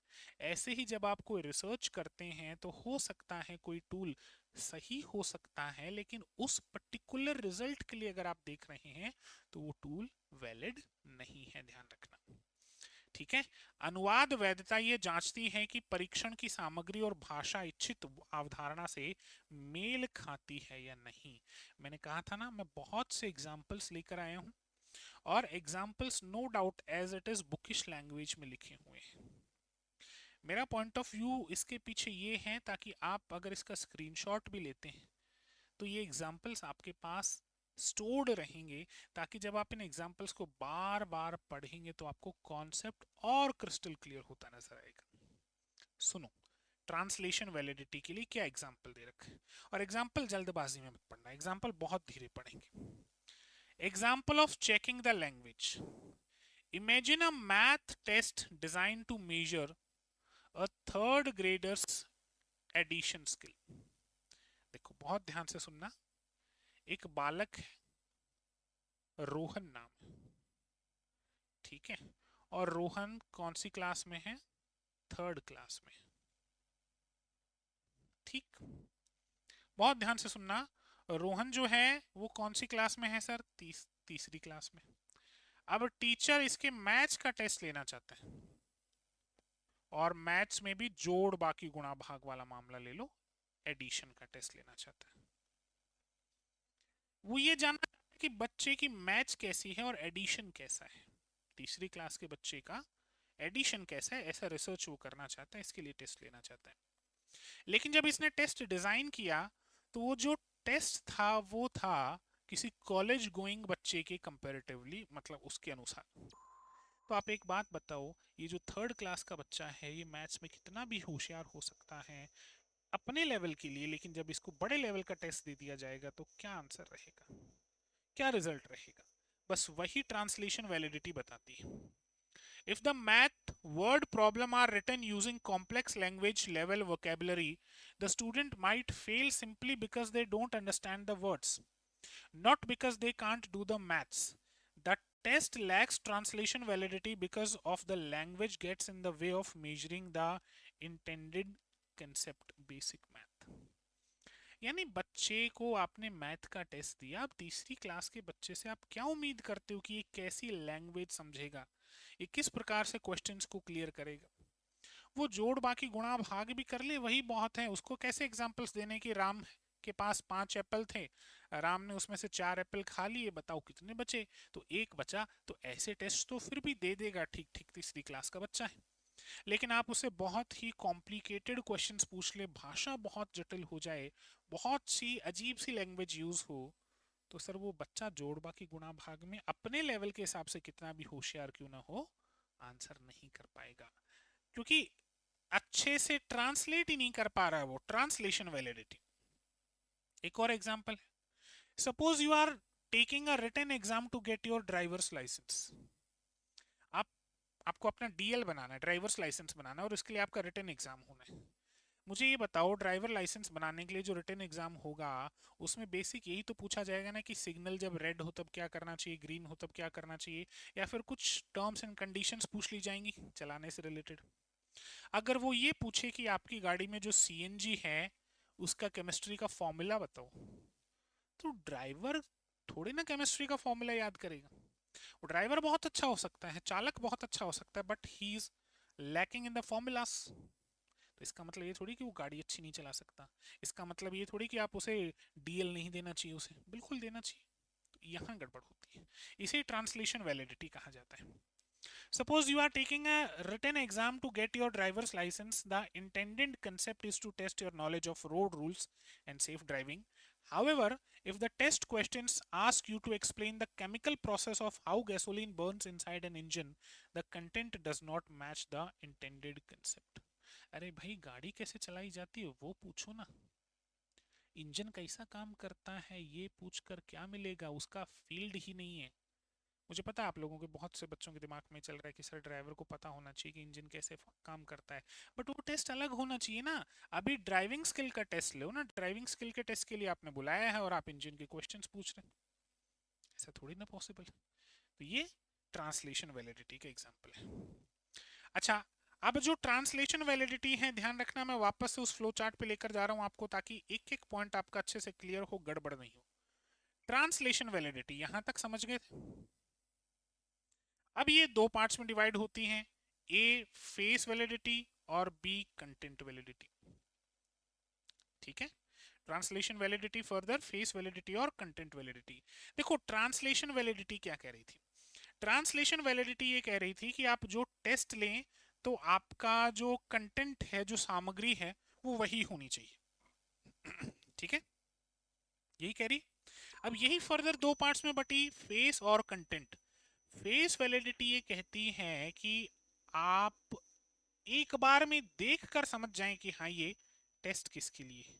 S1: ऐसे ही जब आप कोई रिसर्च करते हैं तो हो सकता है कोई टूल सही हो सकता है, लेकिन उस पर्टिकुलर रिजल्ट के लिए अगर आप देख रहे हैं तो वो टूल वैलिड नहीं है, ध्यान रखना। ठीक है। अनुवाद वैधता ये जांचती है कि परीक्षण की सामग्री और भाषा इच्छित अवधारणा से मेल खाती है या नहीं। मैंने कहा था ना, मैं बहुत से एग्जाम्पल्स लेकर आया हूं, और examples no doubt as it is bookish language में लिखे हुए हैं। मेरा पॉइंट ऑफ व्यू इसके पीछे ये है ताकि आप अगर इसका स्क्रीनशॉट भी लेते हैं तो ये एग्जाम्पल्स आपके पास स्टोर्ड रहेंगे, ताकि जब आप इन एग्जाम्पल्स को बार बार पढ़ेंगे तो आपको कॉन्सेप्ट और क्रिस्टल क्लियर होता नजर आएगा। सुनो, ट्रांसलेशन वैलिडिटी के लिए क्या एग्जाम्पल दे रखा है, और एग्जाम्पल जल्दबाजी में मत पढ़ना, एग्जाम्पल बहुत धीरे पढ़ेंगे। Example of checking the language. Imagine a math test design to measure a third graders addition skill. देखो बहुत ध्यान से सुनना। एक बालक है, रोहन नाम, ठीक है, और रोहन कौन सी क्लास में है? थर्ड क्लास में। ठीक, बहुत ध्यान से सुनना। रोहन जो है वो कौन सी क्लास में है सर? तीसरी क्लास में। अब टीचर इसके मैथ्स का टेस्ट लेना चाहते हैं, और मैथ्स में भी जोड़ बाकी गुणा भाग वाला मामला ले लो, एडिशन का टेस्ट लेना चाहता है। वो ये जानना है कि बच्चे की मैथ्स कैसी है और एडिशन कैसा है। तीसरी क्लास के बच्चे का एडिशन कैसा है, ऐसा रिसर्च वो करना चाहता है, इसके लिए टेस्ट लेना चाहता है। लेकिन जब इसने टेस्ट डिजाइन किया तो वो जो टेस्ट था वो था किसी कॉलेज गोइंग बच्चे के कंपैरेटिवली, मतलब उसके अनुसार। तो आप एक बात बताओ, ये जो थर्ड क्लास का बच्चा है ये मैथ्स में कितना भी होशियार हो सकता है अपने लेवल के लिए, लेकिन जब इसको बड़े लेवल का टेस्ट दे दिया जाएगा तो क्या आंसर रहेगा, क्या रिजल्ट रहेगा? बस वही ट्रांसलेशन वैलिडिटी बताती है। If the math word problem are written using complex language level vocabulary, the student might fail simply because they don't understand the words, not because they can't do the maths. The test lacks translation validity because of the language gets in the way of measuring the intended concept basic math. यानी बच्चे को आपने math का test दिया, अब तीसरी class के बच्चे से आप क्या उम्मीद करते हो कि ये कैसी लैंग्वेज समझेगा, ये किस प्रकार से क्वेश्चंस को क्लियर करेगा? वो जोड़ बाकी गुणा भाग भी कर ले वही बहुत है। उसको कैसे एग्जांपल्स देने कि राम के पास 5 एप्पल थे, राम ने उसमें से 4 एप्पल खा लिए, बताओ कितने बचे? तो एक बचा। तो ऐसे टेस्ट तो फिर भी दे देगा, ठीक ठीक तीसरी क्लास का बच्चा है। लेकिन आप उसे बहुत ही कॉम्प्लिकेटेड क्वेश्चंस पूछ ले, भाषा बहुत जटिल हो जाए, बहुत सी अजीब सी लैंग्वेज यूज हो, तो सर वो बच्चा जोड़ बाकी गुणा भाग में अपने लेवल के हिसाब से कितना भी होशियार क्यों ना हो आंसर नहीं कर पाएगा, क्योंकि अच्छे से ट्रांसलेट ही नहीं कर पा रहा है वो, ट्रांसलेशन वैलिडिटी। एक और एग्जांपल है, suppose you are taking a written exam to get your driver's license. आप आपको अपना डीएल बनाना है, ड्राइवर्स लाइसेंस बनाना है, और इसके लिए आपका रिटन एग्जाम होना है। मुझे ये बताओ, ड्राइवर लाइसेंस बनाने के लिए जो रिटन एग्जाम होगा उसमें बेसिक यही तो पूछा जाएगा ना कि सिग्नल जब रेड हो तब क्या करना चाहिए, ग्रीन हो तब क्या करना चाहिए, या फिर कुछ टर्म्स एंड कंडीशंस पूछ ली जाएंगी चलाने से रिलेटेड। अगर वो ये पूछे कि आपकी गाड़ी में जो सीएनजी है उसका केमिस्ट्री का फॉर्मूला बताओ, तो ड्राइवर थोड़ी ना केमिस्ट्री का फॉर्मूला याद करेगा। वो ड्राइवर बहुत अच्छा हो सकता है, चालक बहुत अच्छा हो सकता है, but he is lacking in the formulas. तो इसका मतलब ये थोड़ी कि वो गाड़ी अच्छी नहीं चला सकता, इसका मतलब ये थोड़ी कि आप उसे डीएल नहीं देना चाहिए, उसे बिल्कुल देना चाहिए। तो यहाँ गड़बड़ होती है, इसे ट्रांसलेशन वैलिडिटी कहा जाता है। Suppose you are taking a written exam to get your driver's license. The intended concept is to test your knowledge of road rules and safe driving. However, if the test questions ask you to explain the chemical process of how gasoline burns inside an engine, the content does not match the intended concept. अरे भाई गाड़ी कैसे चलाई जाती है वो पूछो ना, इंजन कैसा काम करता है ये पूछकर क्या मिलेगा, उसका फील्ड ही नहीं है। मुझे पता है आप लोगों के बहुत से बच्चों के दिमाग में चल रहा है कि सर ड्राइवर को पता होना चाहिए कि इंजन कैसे काम करता है, बट वो टेस्ट अलग होना चाहिए ना। अभी ड्राइविंग स्किल का टेस्ट लो ना, ड्राइविंग स्किल के टेस्ट के लिए आपने बुलाया है और आप इंजन के क्वेश्चंस पूछ रहे हैं, ऐसा थोड़ी ना पॉसिबल। तो ये ट्रांसलेशन वैलिडिटी का एग्जांपल है। अच्छा, अब जो ट्रांसलेशन वैलिडिटी है, ध्यान रखना मैं वापस से उस फ्लो चार्ट पे लेकर जा रहा हूं आपको, ताकि एक एक पॉइंट आपका अच्छे से क्लियर हो, गड़बड़ नहीं हो। ट्रांसलेशन वैलिडिटी यहां तक समझ गए थे? अब ये दो पार्ट्स में डिवाइड होती हैं, ए फेस वैलिडिटी और बी कंटेंट वैलिडिटी। ठीक है, translation validity further face validity और कंटेंट वैलिडिटी। देखो ट्रांसलेशन वैलिडिटी क्या कह रही थी, ट्रांसलेशन वैलिडिटी ये कह रही थी कि आप जो टेस्ट लें तो आपका जो कंटेंट है, जो सामग्री है, वो वही होनी चाहिए। ठीक है, यही कह रही। अब यही फर्दर दो पार्ट्स में बटी, फेस और कंटेंट। फेस वैलिडिटी ये कहती है कि आप एक बार में देखकर समझ जाएं कि हाँ ये टेस्ट किसके लिए है।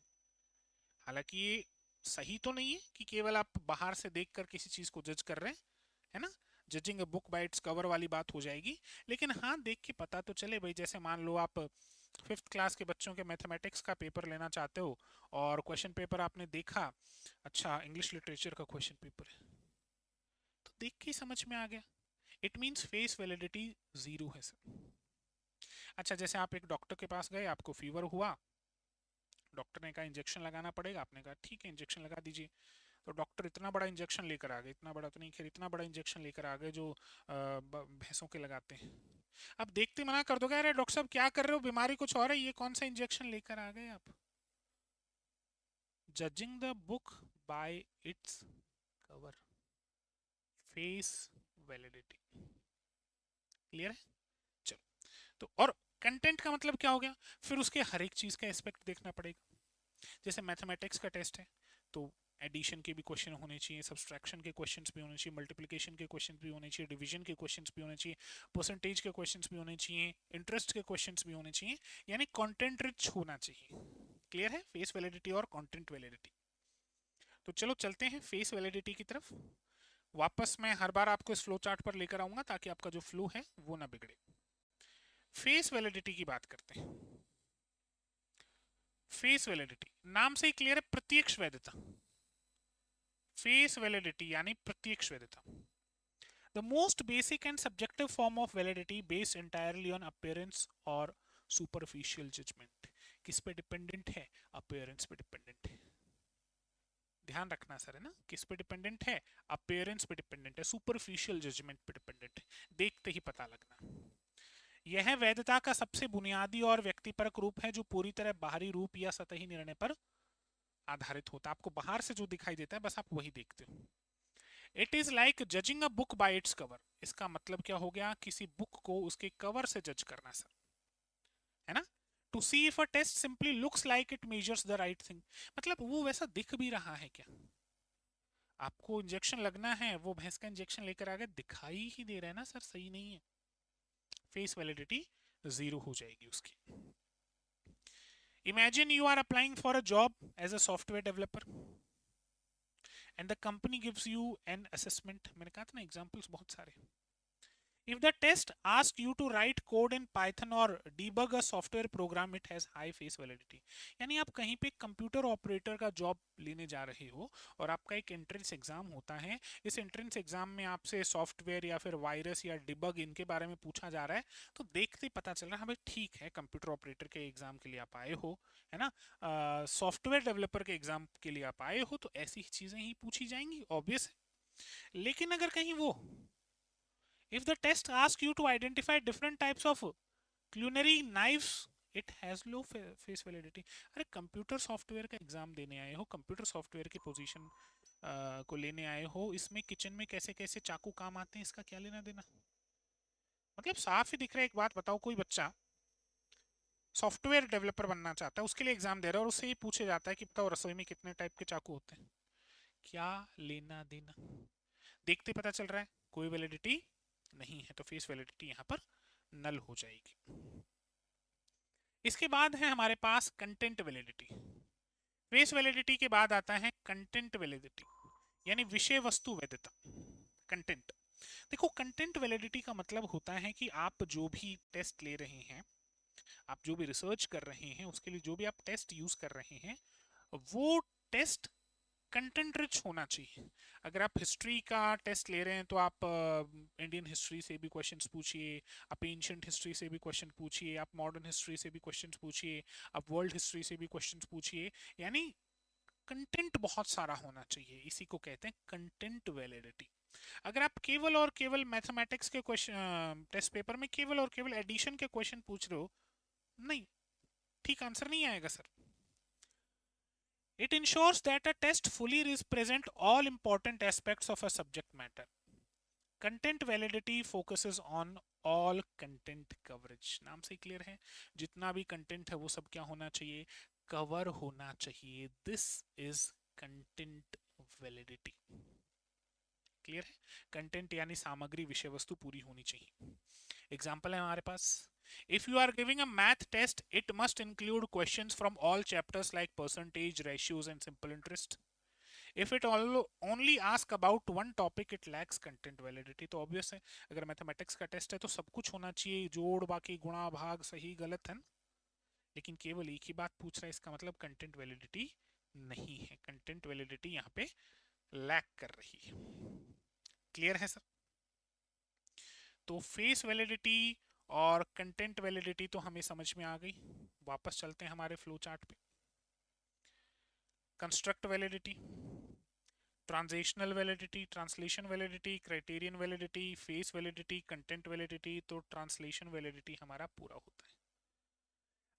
S1: हालांकि ये सही तो नहीं है कि केवल आप बाहर से देखकर किसी चीज को जज कर रहे हैं, है ना, judging a book by its cover वाली बात हो जाएगी। लेकिन हाँ देख के पता तो चले भाई, जैसे मान लो आप 5th क्लास के बच्चों के मैथमेटिक्स का पेपर लेना चाहते हो और क्वेश्चन पेपर आपने देखा, अच्छा इंग्लिश लिटरेचर का क्वेश्चन पेपर है, तो देख के ही समझ में आ गया, इट मीन्स फेस वैलिडिटी 0 है सर। अच्छा, जैसे आप एक डॉक्टर के पास गए, आपको फीवर हुआ, डॉक्टर ने कहा इंजेक्शन लगाना पड़ेगा, आपने कहा ठीक है इंजेक्शन लगा दीजिए। तो डॉक्टर इतना बड़ा इंजेक्शन लेकर आ गए, इतना बड़ा तो नहीं खैर, इतना बड़ा इंजेक्शन लेकर आ गए जो भैंसों के लगाते हैं। अब देखते मना कर दोगे, अरे डॉक्टर साहब क्या कर रहे हो, बीमारी कुछ और है, ये कौन सा इंजेक्शन लेकर आ गए आप। Judging the book by its cover, face validity. Clear है? चलो, तो और कंटेंट का मतलब क्या हो गया, फिर उसके हर एक चीज का एस्पेक्ट देखना पड़ेगा। जैसे मैथमेटिक्स का टेस्ट है तो एडिशन के भी क्वेश्चन होने चाहिए, सब्सट्रैक्शन के क्वेश्चंस भी होने चाहिए, मल्टीप्लिकेशन के क्वेश्चंस भी होने चाहिए, डिवीजन के क्वेश्चंस भी होने चाहिए, परसेंटेज के क्वेश्चंस भी होने चाहिए, इंटरेस्ट के क्वेश्चंस भी होने चाहिए, यानी कंटेंट रिच होना चाहिए। क्लियर है, फेस वैलिडिटी और कंटेंट वैलिडिटी। तो चलो चलते हैं फेस वैलिडिटी की तरफ। वापस मैं हर बार आपको इस फ्लो चार्ट पर लेकर आऊंगा ताकि आपका जो फ्लो है वो ना बिगड़े। फेस वैलिडिटी की बात करते हैं। फेस वैलिडिटी नाम से ही क्लियर है, प्रत्यक्ष वैधता। फेस वैलिडिटी यानी प्रत्यक्ष वैधता, the most basic and subjective form of validity based entirely on appearance और सुपरफिशियल जजमेंट। किस पे डिपेंडेंट है? अपीयरेंस पे डिपेंडेंट है। ध्यान रखना सर, है ना, किस पे डिपेंडेंट है? अपीयरेंस पे डिपेंडेंट है, सुपरफिशियल जजमेंट पे डिपेंडेंट है, देखते ही पता लगना। यह वैधता का सबसे बुनियादी और व्यक्तिपरक रूप है जो पूरी तरह बाहरी रूप या सतही निर्णय पर आधारित होता है। आपको बाहर से जो दिखाई देता है बस आप वही देखते हो। It is like judging a book by its cover. इसका मतलब क्या हो गया, किसी बुक को उसके कवर से जज करना सर, है ना। To see if a test simply looks like it measures the right thing, मतलब वो वैसा दिख भी रहा है क्या। आपको इंजेक्शन लगना है, वो भैंस का इंजेक्शन लेकर आ गए, दिखाई ही दे रहा है ना सर, सही नहीं है, फेस वैलिडिटी 0 हो जाएगी उसकी। Imagine you are applying for a job as a software developer and the company gives you an assessment. मैंने कहा था ना एग्जांपल्स बहुत सारे। If the test asks you to write code in Python or debug a software program, it has high face validity. यानी आप कहीं पे कंप्यूटर ऑपरेटर का जॉब लेने जा रहे हो और आपका एक एंट्रेंस एग्जाम होता है, इस एंट्रेंस एग्जाम में आपसे सॉफ्टवेयर या फिर वायरस या डिबग इनके बारे में पूछा जा रहा है, तो देखते ही पता चल रहा है भाई ठीक है कंप्यूटर ऑपरेटर के एग्जाम के लिए आप आए हो, है ना, सॉफ्टवेयर डेवलपर के एग्जाम के लिए आप आए हो, तो ऐसी चीजें ही पूछी जाएंगी, ऑब्वियस है। लेकिन अगर कहीं वो, if the test asks you to identify different types of culinary knives it has low face validity. अरे कंप्यूटर सॉफ्टवेयर का एग्जाम देने आए हो, कंप्यूटर सॉफ्टवेयर की पोजीशन को लेने आए हो, इसमें किचन में कैसे कैसे चाकू काम आते हैं इसका क्या लेना देना? मतलब साफ ही दिख रहा है। एक बात बताओ, कोई बच्चा सॉफ्टवेयर डेवलपर बनना चाहता है, उसके लिए एग्जाम दे रहा है और उससे ये पूछे जाता है कि बताओ रसोई में कितने टाइप के चाकू होते हैं, क्या लेना देना? देखते पता चल रहा है कोई वैलिडिटी नहीं है, तो फेस वैलिडिटी यहाँ पर नल हो जाएगी। इसके बाद है हमारे पास कंटेंट वैलिडिटी। फेस वैलिडिटी के बाद आता है कंटेंट वैलिडिटी, यानी विषय वस्तु वैधता। कंटेंट, देखो कंटेंट वैलिडिटी का मतलब होता है कि आप जो भी टेस्ट ले रहे हैं, आप जो भी रिसर्च कर रहे हैं, उसके लिए जो भी आप टेस्ट यूज कर रहे हैं, वो टेस्ट कंटेंट रिच होना चाहिए। अगर आप हिस्ट्री का टेस्ट ले रहे हैं तो आप इंडियन हिस्ट्री से भी क्वेश्चंस पूछिए, आप एंशिएंट हिस्ट्री से भी क्वेश्चन पूछिए, आप मॉडर्न हिस्ट्री से भी क्वेश्चंस पूछिए, आप वर्ल्ड हिस्ट्री से भी क्वेश्चंस पूछिए। यानी कंटेंट बहुत सारा होना चाहिए, इसी को कहते हैं कंटेंट वैलिडिटी। अगर आप केवल और केवल मैथमेटिक्स के क्वेश्चन टेस्ट पेपर में केवल और केवल एडिशन के क्वेश्चन पूछ रहे हो, नहीं, ठीक आंसर नहीं आएगा sir. It ensures that a test fully represents all important aspects of a subject matter. Content validity focuses on all content coverage. नाम से क्लियर है, जितना भी कंटेंट है वो सब क्या होना चाहिए? कवर होना चाहिए। This is content validity. Clear है? कंटेंट यानी सामग्री, विषय वस्तु पूरी होनी चाहिए। एग्जाम्पल है हमारे पास, if you are giving a math test, it must include questions from all chapters like percentage, ratios and simple interest. If it only ask about one topic, it lacks content validity. तो obvious है, अगर mathematics का test है तो सब कुछ होना चाहिए, जोड़ बाकी गुणा भाग सही गलत है ना? लेकिन केवल एक ही बात पूछ रहा है, इसका मतलब कंटेंट वैलिडिटी नहीं है, कंटेंट वैलिडिटी यहाँ पे लैक कर रही है। क्लियर है सर? तो फेस वैलिडिटी और कंटेंट वैलिडिटी तो हमें समझ में आ गई। वापस चलते हैं हमारे फ्लो चार्ट पे। Construct validity, transitional validity, translation validity, criterion validity, face validity, content validity. तो ट्रांसलेशन वैलिडिटी हमारा पूरा होता है।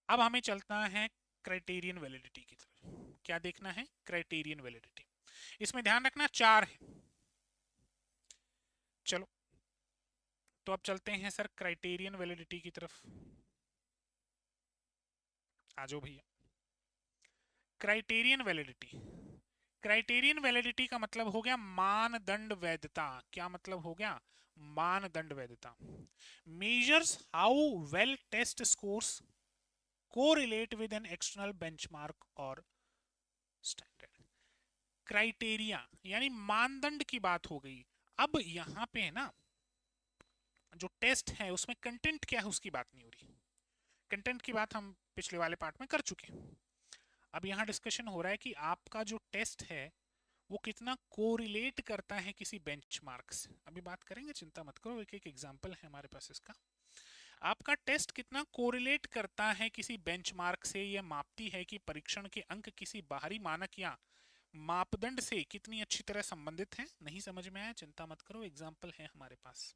S1: अब हमें चलता है क्राइटेरियन वैलिडिटी की तरफ। क्या देखना है? Criterion validity. इसमें ध्यान रखना 4 है। चलो तो अब चलते हैं सर क्राइटेरियन वैलिडिटी की तरफ। आ जाओ भैया। क्राइटेरियन वैलिडिटी, क्राइटेरियन वैलिडिटी का मतलब हो गया मानदंड वैधता। क्या मतलब हो गया? मानदंड वैधता। Measures how well test scores correlate with an external benchmark or standard. Criteria यानी मानदंड की बात हो गई। अब यहां पे है ना, जो टेस्ट है उसमें कंटेंट क्या है उसकी बात नहीं हो रही। कंटेंट की बात हम पिछले वाले पार्ट में कर चुके हैं। अब यहाँ डिस्कशन हो रहा है कि आपका जो टेस्ट है वो कितना कोरिलेट करता है किसी बेंचमार्क से। अभी बात करेंगे, चिंता मत करो, एक एक एग्जांपल है हमारे पास इसका। आपका टेस्ट कितना कोरिलेट करता है किसी बेंचमार्क से, यह मापती है कि परीक्षण के अंक किसी बाहरी मानक या मापदंड से कितनी अच्छी तरह संबंधित हैं। नहीं समझ में आया, चिंता मत करो, एग्जाम्पल है हमारे पास।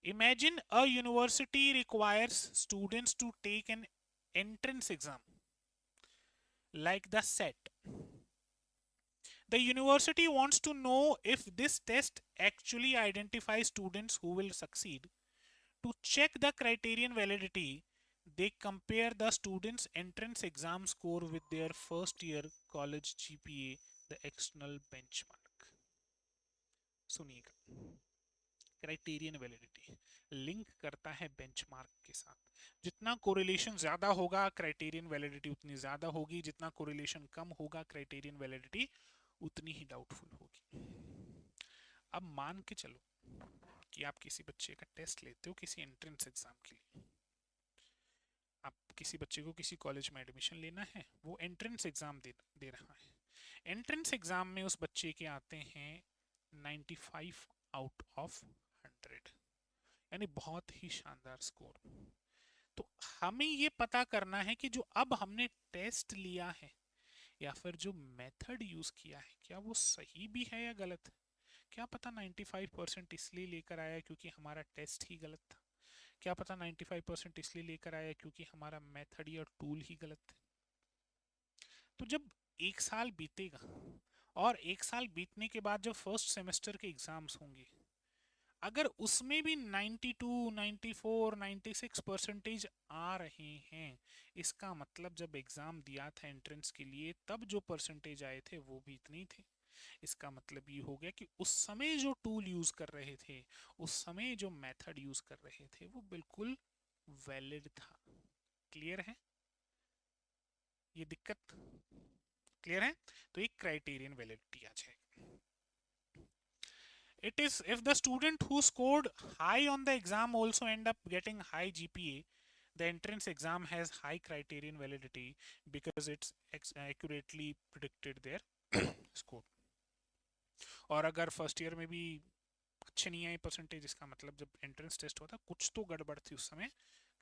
S1: Imagine a university requires students to take an entrance exam like the SET. The university wants to know if this test actually identifies students who will succeed. To check the criterion validity, they compare the students' entrance exam score with their first year college GPA, the external benchmark. सुनिएगा, criterion validity link करता है benchmark के साथ। जितना correlation ज्यादा होगा criterion validity उतनी ज्यादा होगी, जितना कोरिलेशन कम होगा क्राइटेरियन वैलिडिटी उतनी ही डाउटफुल होगी। अब मान के चलो कि आप किसी बच्चे का टेस्ट लेते हो किसी एंट्रेंस एग्जाम के लिए। आप किसी बच्चे को किसी कॉलेज में एडमिशन लेना है, वो एंट्रेंस एग्जाम दे रहा है। एंट्रेंस एग्जाम में उस बच्चे के आते हैं 95 आउट ऑफ 100, यानी बहुत ही शानदार स्कोर। तो हमें ये पता करना है कि जो अब हमने टेस्ट लिया है या फिर जो मेथड यूज किया है, क्या वो सही भी है या गलत है। क्या पता 95% इसलिए लेकर आया क्योंकि हमारा टेस्ट ही गलत था। क्या पता 95% इसलिए लेकर आया क्योंकि हमारा मेथड या टूल ही गलत है। तो जब एक साल बीतेगा और एक साल बीतने के बाद जब फर्स्ट सेमेस्टर के एग्जाम्स होंगे, अगर उसमें भी 92, 94, 96 परसेंटेज आ रहे हैं, इसका मतलब जब एग्जाम दिया था एंट्रेंस के लिए तब जो परसेंटेज आए थे वो भी इतने ही थे। इसका मतलब ये हो गया कि उस समय जो टूल यूज कर रहे थे, उस समय जो मेथड यूज कर रहे थे वो बिल्कुल वैलिड था। क्लियर है ये दिक्कत? क्लियर है? तो एक क्राइटेरियन वैलिडिटी आ जाएगी। It is if the student who scored high on the exam also end up getting high GPA, the entrance exam has high criterion validity because it's accurately predicted their score. और अगर first year में भी अच्छे नहीं आए percentage, इसका मतलब जब एंट्रेंस टेस्ट हुआ था कुछ तो गड़बड़ थी उस समय,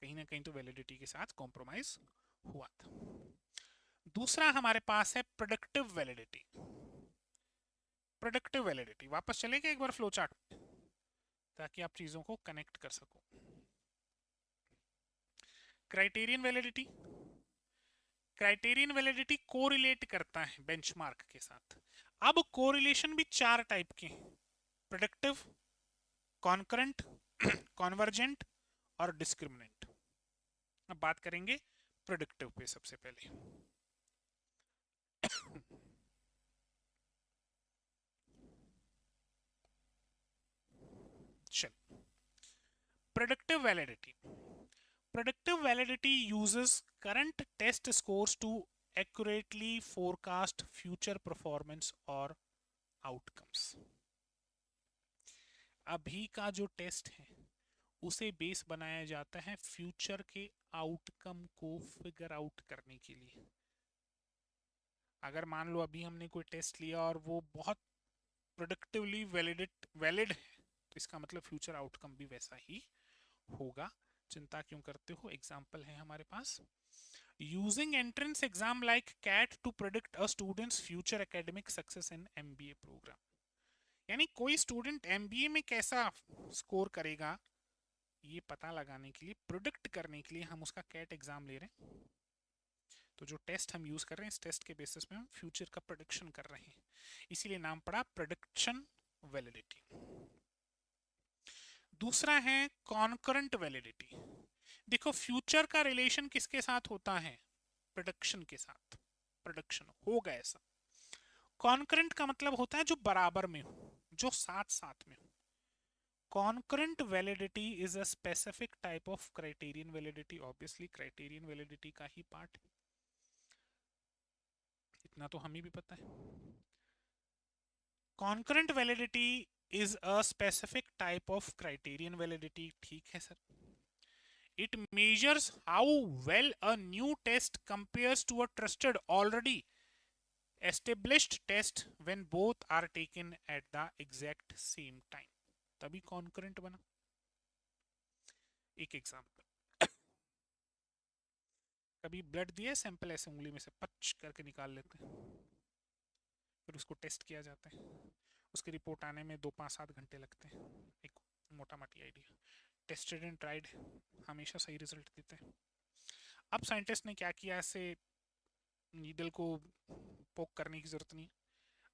S1: कहीं ना कहीं तो वैलिडिटी के साथ कॉम्प्रोमाइज हुआ था। दूसरा हमारे पास है प्रोडक्टिव वैलिडिटी। प्रोडक्टिव वैलिडिटी वापस चलेगा एक बार फ्लो चार्ट ताकि आप चीजों को कनेक्ट कर सको। Criterion validity, criterion validity correlate करता है बेंचमार्क के साथ। अब कोरिलेशन भी चार टाइप के हैं, प्रोडक्टिव, कॉन्करेंट, कॉन्वर्जेंट और डिस्क्रिमिनेंट। अब बात करेंगे प्रोडक्टिव पे सबसे पहले। चल, productive validity. Predictive validity uses current test scores to accurately forecast future performance or outcomes. अभी का जो टेस्ट है उसे बेस बनाया जाता है फ्यूचर के आउटकम को फिगर आउट करने के लिए। अगर मान लो अभी हमने कोई टेस्ट लिया और वो बहुत प्रोडक्टिवली वैलिड है, तो इसका मतलब फ्यूचर आउटकम भी वैसा ही होगा। चिंता क्यों करते हो, एग्जाम्पल है हमारे पास। Using entrance exam like CAT to predict a student's future academic success in MBA program. यानी कोई स्टूडेंट एमबीए में कैसा स्कोर करेगा ये पता लगाने के लिए, प्रोडिक्ट करने के लिए हम उसका कैट एग्जाम ले रहे हैं। तो जो टेस्ट हम यूज कर रहे हैं, इस टेस्ट के बेसिस पे हम फ्यूचर का प्रोडिक्शन कर रहे हैं, इसीलिए नाम पड़ा प्रोडिक्शन वैलिडिटी। दूसरा है कॉन्करेंट वैलिडिटी। देखो फ्यूचर का रिलेशन किसके साथ होता है? प्रोडक्शन के साथ। प्रोडक्शन होगा ऐसा। कॉन्करेंट का मतलब होता है जो बराबर में हो, जो साथ साथ में हो। Concurrent validity is a specific type of criterion validity. Obviously criterion validity का ही पार्ट है, इतना तो हमें भी पता है। Concurrent validity is a specific type of criterion validity. ठीक है sir. It measures how well a new test compares to a trusted already established test when both are taken at the exact same time. तभी concurrent बना। एक example, कभी blood दिया, sample ऐसे उंगली में से पच करके निकाल लेते हैं, फिर उसको टेस्ट किया जाता है, उसकी रिपोर्ट आने में 2, 5, 7 घंटे लगते हैं। एक मोटा मोटी आइडिया। टेस्टेड एंड ट्राइड हमेशा सही रिजल्ट देते हैं। अब साइंटिस्ट ने क्या किया, ऐसे नीडल को पोक करने की जरूरत नहीं,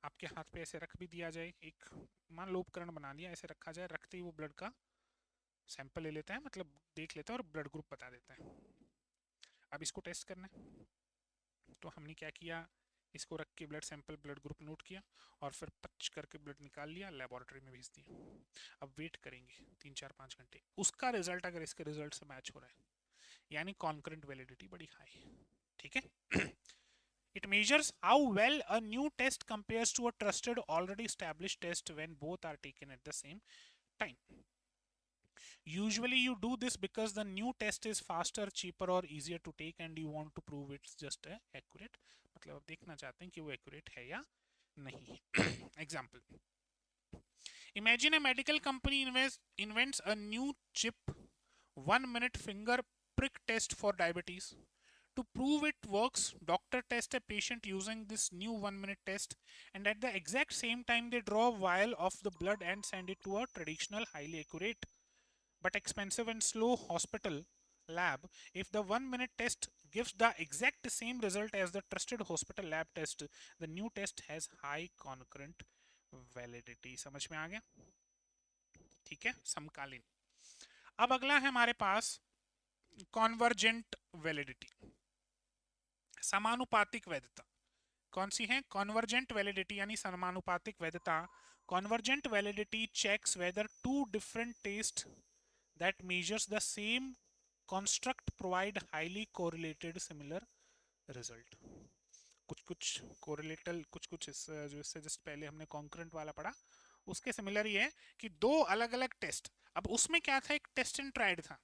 S1: आपके हाथ पे ऐसे रख भी दिया जाए, एक मान लो उपकरण बना लिया, ऐसे रखा जाए, रखते ही वो ब्लड का सैंपल ले लेता है, मतलब देख लेता है और ब्लड ग्रुप बता देता है। अब इसको टेस्ट करना है, तो हमने क्या किया, इसको रख के blood sample blood group note किया और फिर पच करके ब्लड निकाल लिया, लेबोरेटरी में भेज दिया। अब वेट करेंगे 3, 4, 5 घंटे, उसका रिजल्ट अगर इसके रिजल्ट से मैच हो रहा है, यानी कॉन्करेंट वैलिडिटी बड़ी हाई है। ठीक है। It measures how well a new test compares to a trusted already established test when both are taken at the same time. Usually you do this because the new test is faster, cheaper or easier to take and you want to prove it's just accurate. मतलब आप देखना चाहते हैं कि वो accurate है या नहीं। Example. Imagine a medical company invents a new chip, 1 minute finger prick test for diabetes. To prove it works, doctor tests a patient using this new 1 minute test, and at the exact same time they draw a vial of the blood and send it to a traditional highly accurate but expensive and slow hospital lab, if the 1 minute test gives the exact same result as the trusted hospital lab test, the new test has high concurrent validity. समझ में आ गया? ठीक है, समकालीन। अब अगला है हमारे पास कॉन्वर्जेंट वैलिडिटी, समानुपातिक वैधता। कौन सी है? कॉन्वर्जेंट वैलिडिटी यानी समानुपातिक वैधता। Convergent validity checks whether two different test that measures the same construct provide highly correlated similar result। कुछ कुछ कोरिलेटल, कुछ कुछ इस जो इससे जस्ट पहले हमने कॉन्करेंट वाला पढ़ा उसके सिमिलर ही है कि दो अलग अलग टेस्ट, अब उसमें क्या था, एक टेस्ट एंड ट्राइड था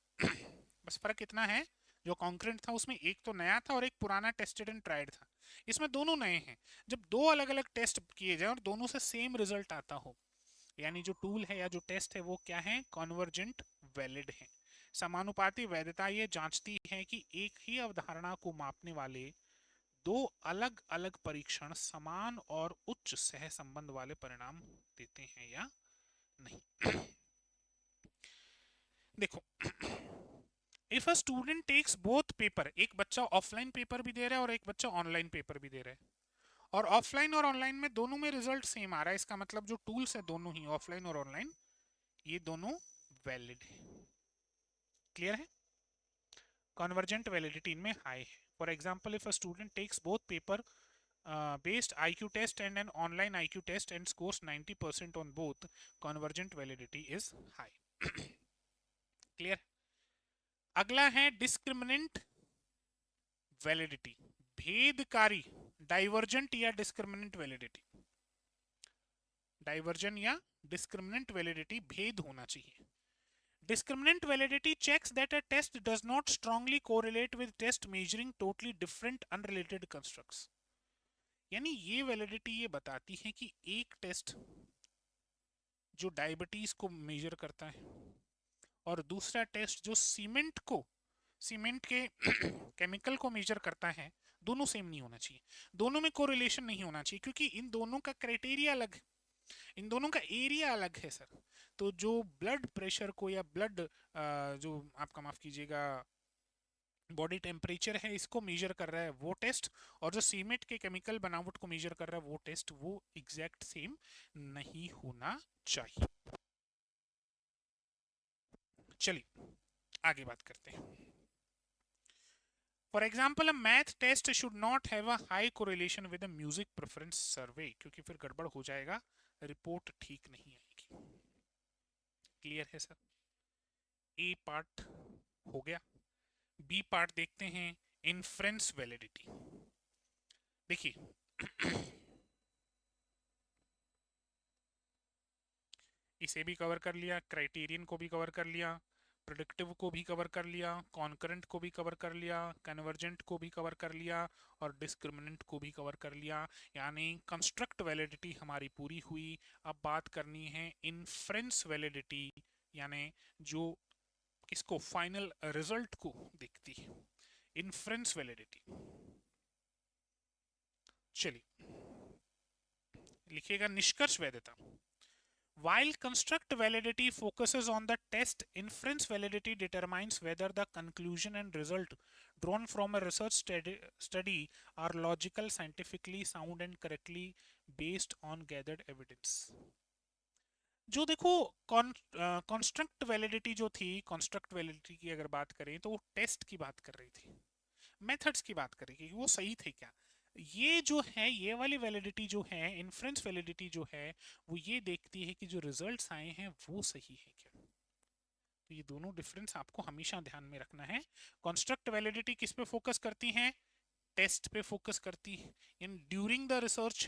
S1: बस फर्क इतना है, जो कॉन्करेंट था उसमें एक तो नया था और एक पुराना टेस्टेड एंड ट्राइड था, इसमें दोनों नए हैं। जब दो अलग अलग टेस्ट किए जाए और दोनों से सेम रिजल्ट आता हो, यानी जो टूल है या जो टेस्ट है वो क्या है? कॉन्वर्जेंट वैलिड है। समानुपाती वैधता ये जांचती है कि एक ही अवधारणा को मापने वाले दो अलग अलग परीक्षण समान और उच्च सह संबंध वाले परिणाम देते हैं या नहीं। देखो, if a student takes both paper, एक बच्चा ऑफलाइन पेपर भी दे रहा है और एक बच्चा ऑनलाइन पेपर भी दे रहा है, और ऑफलाइन और ऑनलाइन में दोनों में रिजल्ट सेम आ रहा है, इसका मतलब जो टूल्स है दोनों ही ऑफलाइन और ऑनलाइन ये दोनों वैलिड है। क्लियर है? कन्वर्जेंट वैलिडिटी इनमें हाई है। For example, if a student takes both paper based IQ test and an online IQ test and scores 90% on both, convergent validity is high। Clear? अगला है discriminant validity, भेदकारी, divergent या discriminant validity. Diversion या discriminant validity भेद होना चाहिए। Discriminant validity checks that a test does not strongly correlate with test measuring totally different unrelated constructs। यानी ये validity ये बताती है कि एक टेस्ट जो डायबिटीज को मेजर करता है और दूसरा टेस्ट जो सीमेंट को, सीमेंट के केमिकल को मेजर करता है, दोनों सेम नहीं होना चाहिए, दोनों में कोरिलेशन नहीं होना चाहिए, क्योंकि इन दोनों का क्राइटेरिया अलग है, इन दोनों का एरिया अलग है सर। तो जो ब्लड प्रेशर को या ब्लड जो आपका माफ कीजिएगा बॉडी टेम्परेचर है इसको मेजर कर रहा है वो टेस्ट, और जो सीमेंट के केमिकल बनावट को मेजर कर रहा है वो टेस्ट, वो एग्जैक्ट सेम नहीं होना चाहिए। चलिए आगे बात करते हैं। For example, a math test should not have a high correlation with a music preference survey, क्योंकि फिर गड़बड़ हो जाएगा, रिपोर्ट ठीक नहीं आएगी। क्लियर है सर? ए पार्ट हो गया। बी पार्ट देखते हैं, इन्फ्रेंस वैलिडिटी। देखिए इसे भी कवर कर लिया, क्राइटेरियन को भी कवर कर लिया, प्रेडिक्टिव को भी कवर कर लिया, कॉन्करेंट को भी कवर कर लिया, कन्वर्जेंट को भी कवर कर लिया और डिस्क्रिमिनेंट को भी कवर कर लिया, यानी कंस्ट्रक्ट वैलिडिटी हमारी पूरी हुई। अब बात करनी है इन्फ्रेंस वैलिडिटी, यानी जो इसको फाइनल रिजल्ट को देखती है, इन्फ्रेंस वैलिडिटी। चलिए लिखिएगा निष्कर्ष वैधता। While construct validity focuses on the test, inference validity determines whether the conclusion and result drawn from a research study are logical, scientifically sound and correctly based on gathered evidence। जो देखो construct validity जो थी, construct validity की अगर बात करें तो वो टेस्ट की बात कर रही थी, मेथड्स की बात कर रही थी, वो सही थे क्या। ये जो है, ये वाली वैलिडिटी जो है, इन्फ्रेंस वैलिडिटी जो है, वो ये देखती है कि जो रिजल्ट्स आए हैं वो सही है क्या। तो ये दोनों डिफरेंस आपको हमेशा ध्यान में रखना है। कंस्ट्रक्ट वैलिडिटी किस पे फोकस करती है? टेस्ट पे फोकस करती है in during the research.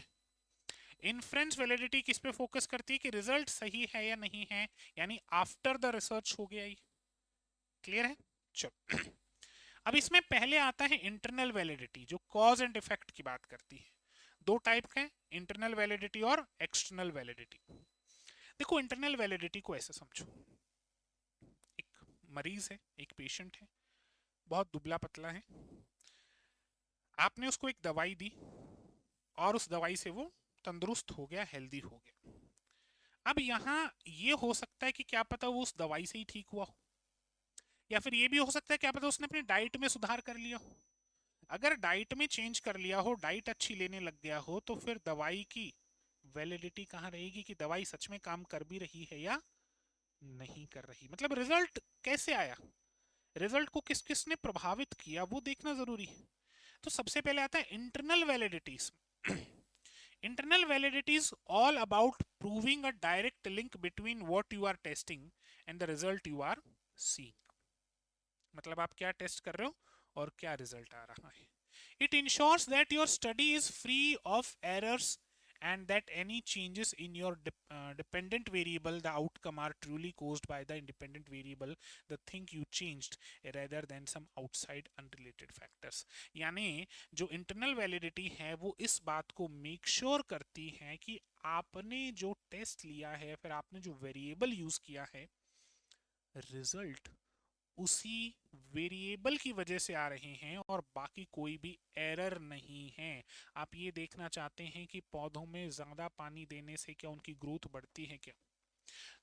S1: Inference validity किस पे फोकस करती है कि रिजल्ट सही है या नहीं है, यानी आफ्टर द रिसर्च हो गया। क्लियर है? चलो अब इसमें पहले आता है इंटरनल वैलिडिटी, जो कॉज एंड इफेक्ट की बात करती है। दो टाइप के, इंटरनल वैलिडिटी और एक्सटर्नल वैलिडिटी। देखो इंटरनल वैलिडिटी को ऐसे समझो, एक मरीज है, एक पेशेंट है, बहुत दुबला पतला है, आपने उसको एक दवाई दी और उस दवाई से वो तंदुरुस्त हो गया, हेल्दी हो गया। अब यहाँ ये हो सकता है कि क्या पता वो उस दवाई से ही ठीक हुआ हो, या फिर ये भी हो सकता है क्या पता उसने अपनी डाइट में सुधार कर लिया हो। अगर डाइट में चेंज कर लिया हो, डाइट अच्छी लेने लग गया हो, तो फिर दवाई की वैलिडिटी कहाँ रहेगी कि दवाई सच में काम कर भी रही है या नहीं कर रही। मतलब रिजल्ट कैसे आया, रिजल्ट को किस किस ने प्रभावित किया वो देखना जरूरी है। तो सबसे पहले आता है internal validities. Internal validities all about proving a direct link between what you are testing and the result you are seeing. मतलब आप क्या टेस्ट कर रहे हो और क्या रिजल्ट आ रहा है। It ensures that your study is free of errors and that any changes in your dependent variable, the outcome, are truly caused by the independent variable, the thing you changed, rather than some outside unrelated factors। यानी जो internal validity है वो इस बात को make sure करती है कि आपने जो टेस्ट लिया है, फिर आपने जो वेरिएबल यूज किया है, रिजल्ट उसी वेरिएबल की वजह से आ रहे हैं और बाकी कोई भी एरर नहीं है। आप ये देखना चाहते हैं कि पौधों में ज्यादा पानी देने से क्या उनकी ग्रोथ बढ़ती है क्या,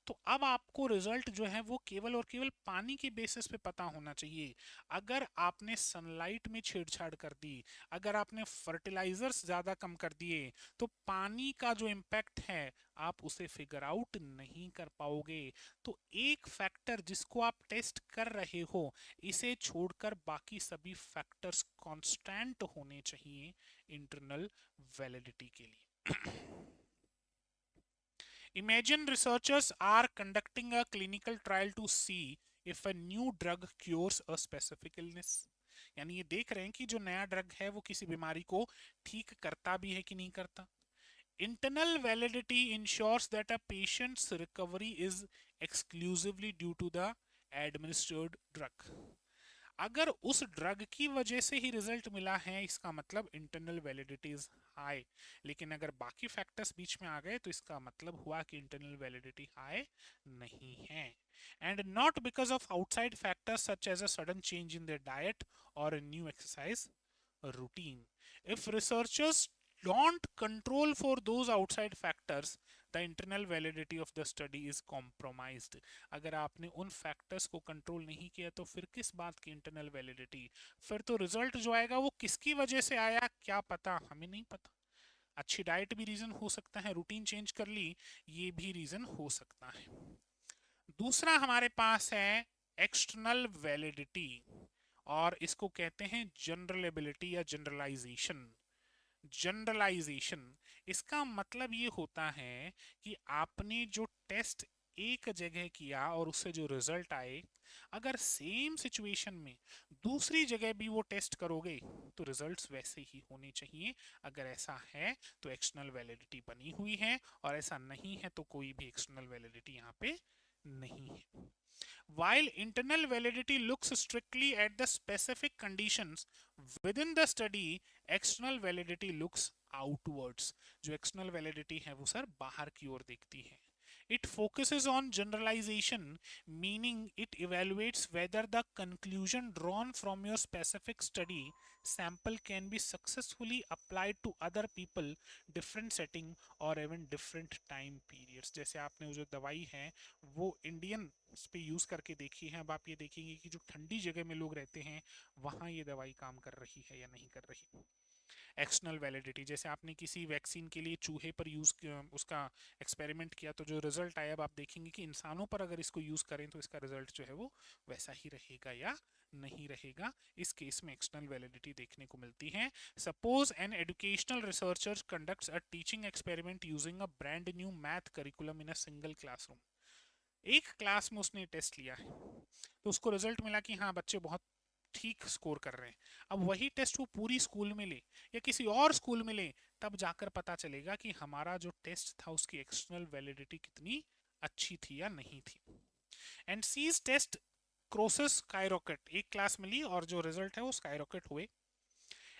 S1: तो अब आपको रिजल्ट जो है वो केवल और केवल पानी के बेसिस पे पता होना चाहिए। अगर आपने सनलाइट में छेड़छाड़ कर दी, अगर आपने फर्टिलाइजर्स ज्यादा कम कर दिए, तो पानी का जो इम्पैक्ट है आप उसे फिगर आउट नहीं कर पाओगे। तो एक फैक्टर जिसको आप टेस्ट कर रहे हो, इसे छोड़कर बाकी सभी फैक्टर्स कांस्टेंट होने चाहिए इंटरनल वैलिडिटी के लिए। Imagine researchers are conducting a clinical trial to see if a new drug cures a specific illness। यानी ये देख रहे हैं कि जो नया ड्रग है वो किसी बीमारी को ठीक करता भी है कि नहीं करता। Internal validity ensures that a patient's recovery is exclusively due to the administered drug। अगर उस ड्रग की वजह से ही रिजल्ट मिला है, इसका मतलब इंटरनल वैलिडिटी इज हाई। लेकिन अगर बाकी फैक्टर्स बीच में आ गए तो इसका मतलब हुआ कि इंटरनल वैलिडिटी हाई नहीं है। And not because of outside factors such as a sudden change in their diet or a new exercise routine। If researchers don't control for those outside factors, the internal validity of the study is compromised। अगर आपने उन factors को control नहीं किया तो फिर किस बात की इंटरनल वैलिडिटी, फिर तो रिजल्ट जो आएगा वो किसकी वजह से आया क्या पता, हमें नहीं पता। अच्छी डाइट भी रीजन हो सकता है, रूटीन चेंज कर ली ये भी रीजन हो सकता है। दूसरा हमारे पास है एक्सटर्नल वैलिडिटी, और इसको कहते हैं जनरलेबिलिटी या जनरलाइजेशन। जनरलाइजेशन इसका मतलब ये होता है कि आपने जो टेस्ट एक जगह किया और उससे जो रिजल्ट आए, अगर सेम सिचुएशन में दूसरी जगह भी वो टेस्ट करोगे तो रिजल्ट्स वैसे ही होने चाहिए। अगर ऐसा है तो एक्सटर्नल वैलिडिटी बनी हुई है, और ऐसा नहीं है तो कोई भी एक्सटर्नल वैलिडिटी यहाँ पे नहीं है। While internal validity looks strictly at the specific conditions within the study, external validity looks outwards। जो external validity है वो सर बाहर की ओर देखती है। It focuses on generalization, meaning it evaluates whether the conclusion drawn from your specific study sample can be successfully applied to other people, different setting or even different time periods। जैसे आपने वो जो दवाई है वो इंडियन पे use करके देखी है, अब आप ये देखेंगे कि जो ठंडी जगह में लोग रहते हैं वहां ये दवाई काम कर रही है या नहीं कर रही। एक्सटर्नल वैलिडिटी, जैसे आपने किसी वैक्सीन के लिए चूहे पर यूज उसका एक्सपेरिमेंट किया तो जो रिजल्ट आया, अब आप देखेंगे कि इंसानों पर अगर इसको यूज करें तो इसका रिजल्ट जो है वो वैसा ही रहेगा या नहीं रहेगा। इस केस में एक्सटर्नल वैलिडिटी देखने को मिलती है। Suppose an educational researcher conducts a teaching experiment using a brand new math curriculum in a single classroom. एक क्लास में उसने टेस्ट लिया है तो उसको रिजल्ट मिला कि हाँ बच्चे बहुत ठीक स्कोर कर रहे हैं। अब वही टेस्ट वो पूरी स्कूल में ले या किसी और स्कूल में ले, तब जाकर पता चलेगा कि हमारा जो टेस्ट था उसकी एक्सटर्नल वैलिडिटी कितनी अच्छी थी या नहीं थी। And seize test crosses skyrocket, एक क्लास मिली और जो रिजल्ट है वो स्काईरॉकेट हुए।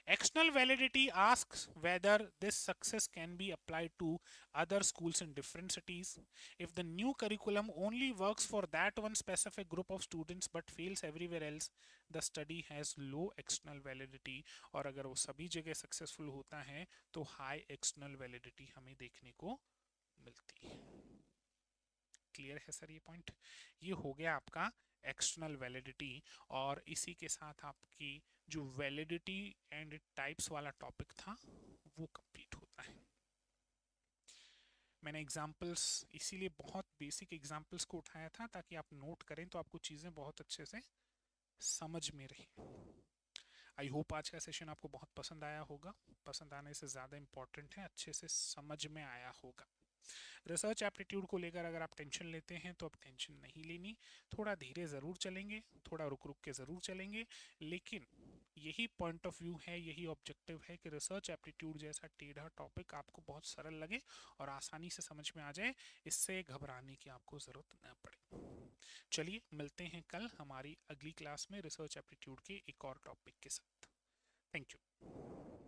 S1: External validity asks whether this success can be applied to other schools in different cities. If the new curriculum only works for that one specific group of students but fails everywhere else, the study has low external validity। और अगर वो सभी जगह successful होता है तो high external validity हमें देखने को मिलती है। क्लियर है सर ये पॉइंट? ये हो गया आपका एक्सटर्नल वैलिडिटी, और इसी के साथ आपकी जो वैलिडिटी एंड टाइप्स वाला टॉपिक था वो कंप्लीट होता है। मैंने एग्जाम्पल्स इसीलिए बहुत बेसिक एग्जाम्पल्स को उठाया था ताकि आप नोट करें तो आपको चीज़ें बहुत अच्छे से समझ में रही। आई होप आज का सेशन आपको बहुत पसंद आया होगा। पसंद आने से ज़्यादा इम्पॉर्टेंट है अच्छे से समझ में आया होगा। रिसर्च एप्टीट्यूड को लेकर अगर आप टेंशन लेते हैं तो अब टेंशन नहीं लेनी, थोड़ा धीरे ज़रूर चलेंगे, थोड़ा रुक रुक के ज़रूर चलेंगे, लेकिन यही पॉइंट ऑफ व्यू है, यही ऑब्जेक्टिव है कि रिसर्च एप्टीट्यूड जैसा टेढ़ा टॉपिक आपको बहुत सरल लगे और आसानी से समझ में आ जाए, इससे घबराने की आपको ज़रूरत न पड़े। चलिए मिलते हैं कल हमारी अगली क्लास में रिसर्च एप्टीट्यूड के एक और टॉपिक के साथ। Thank you.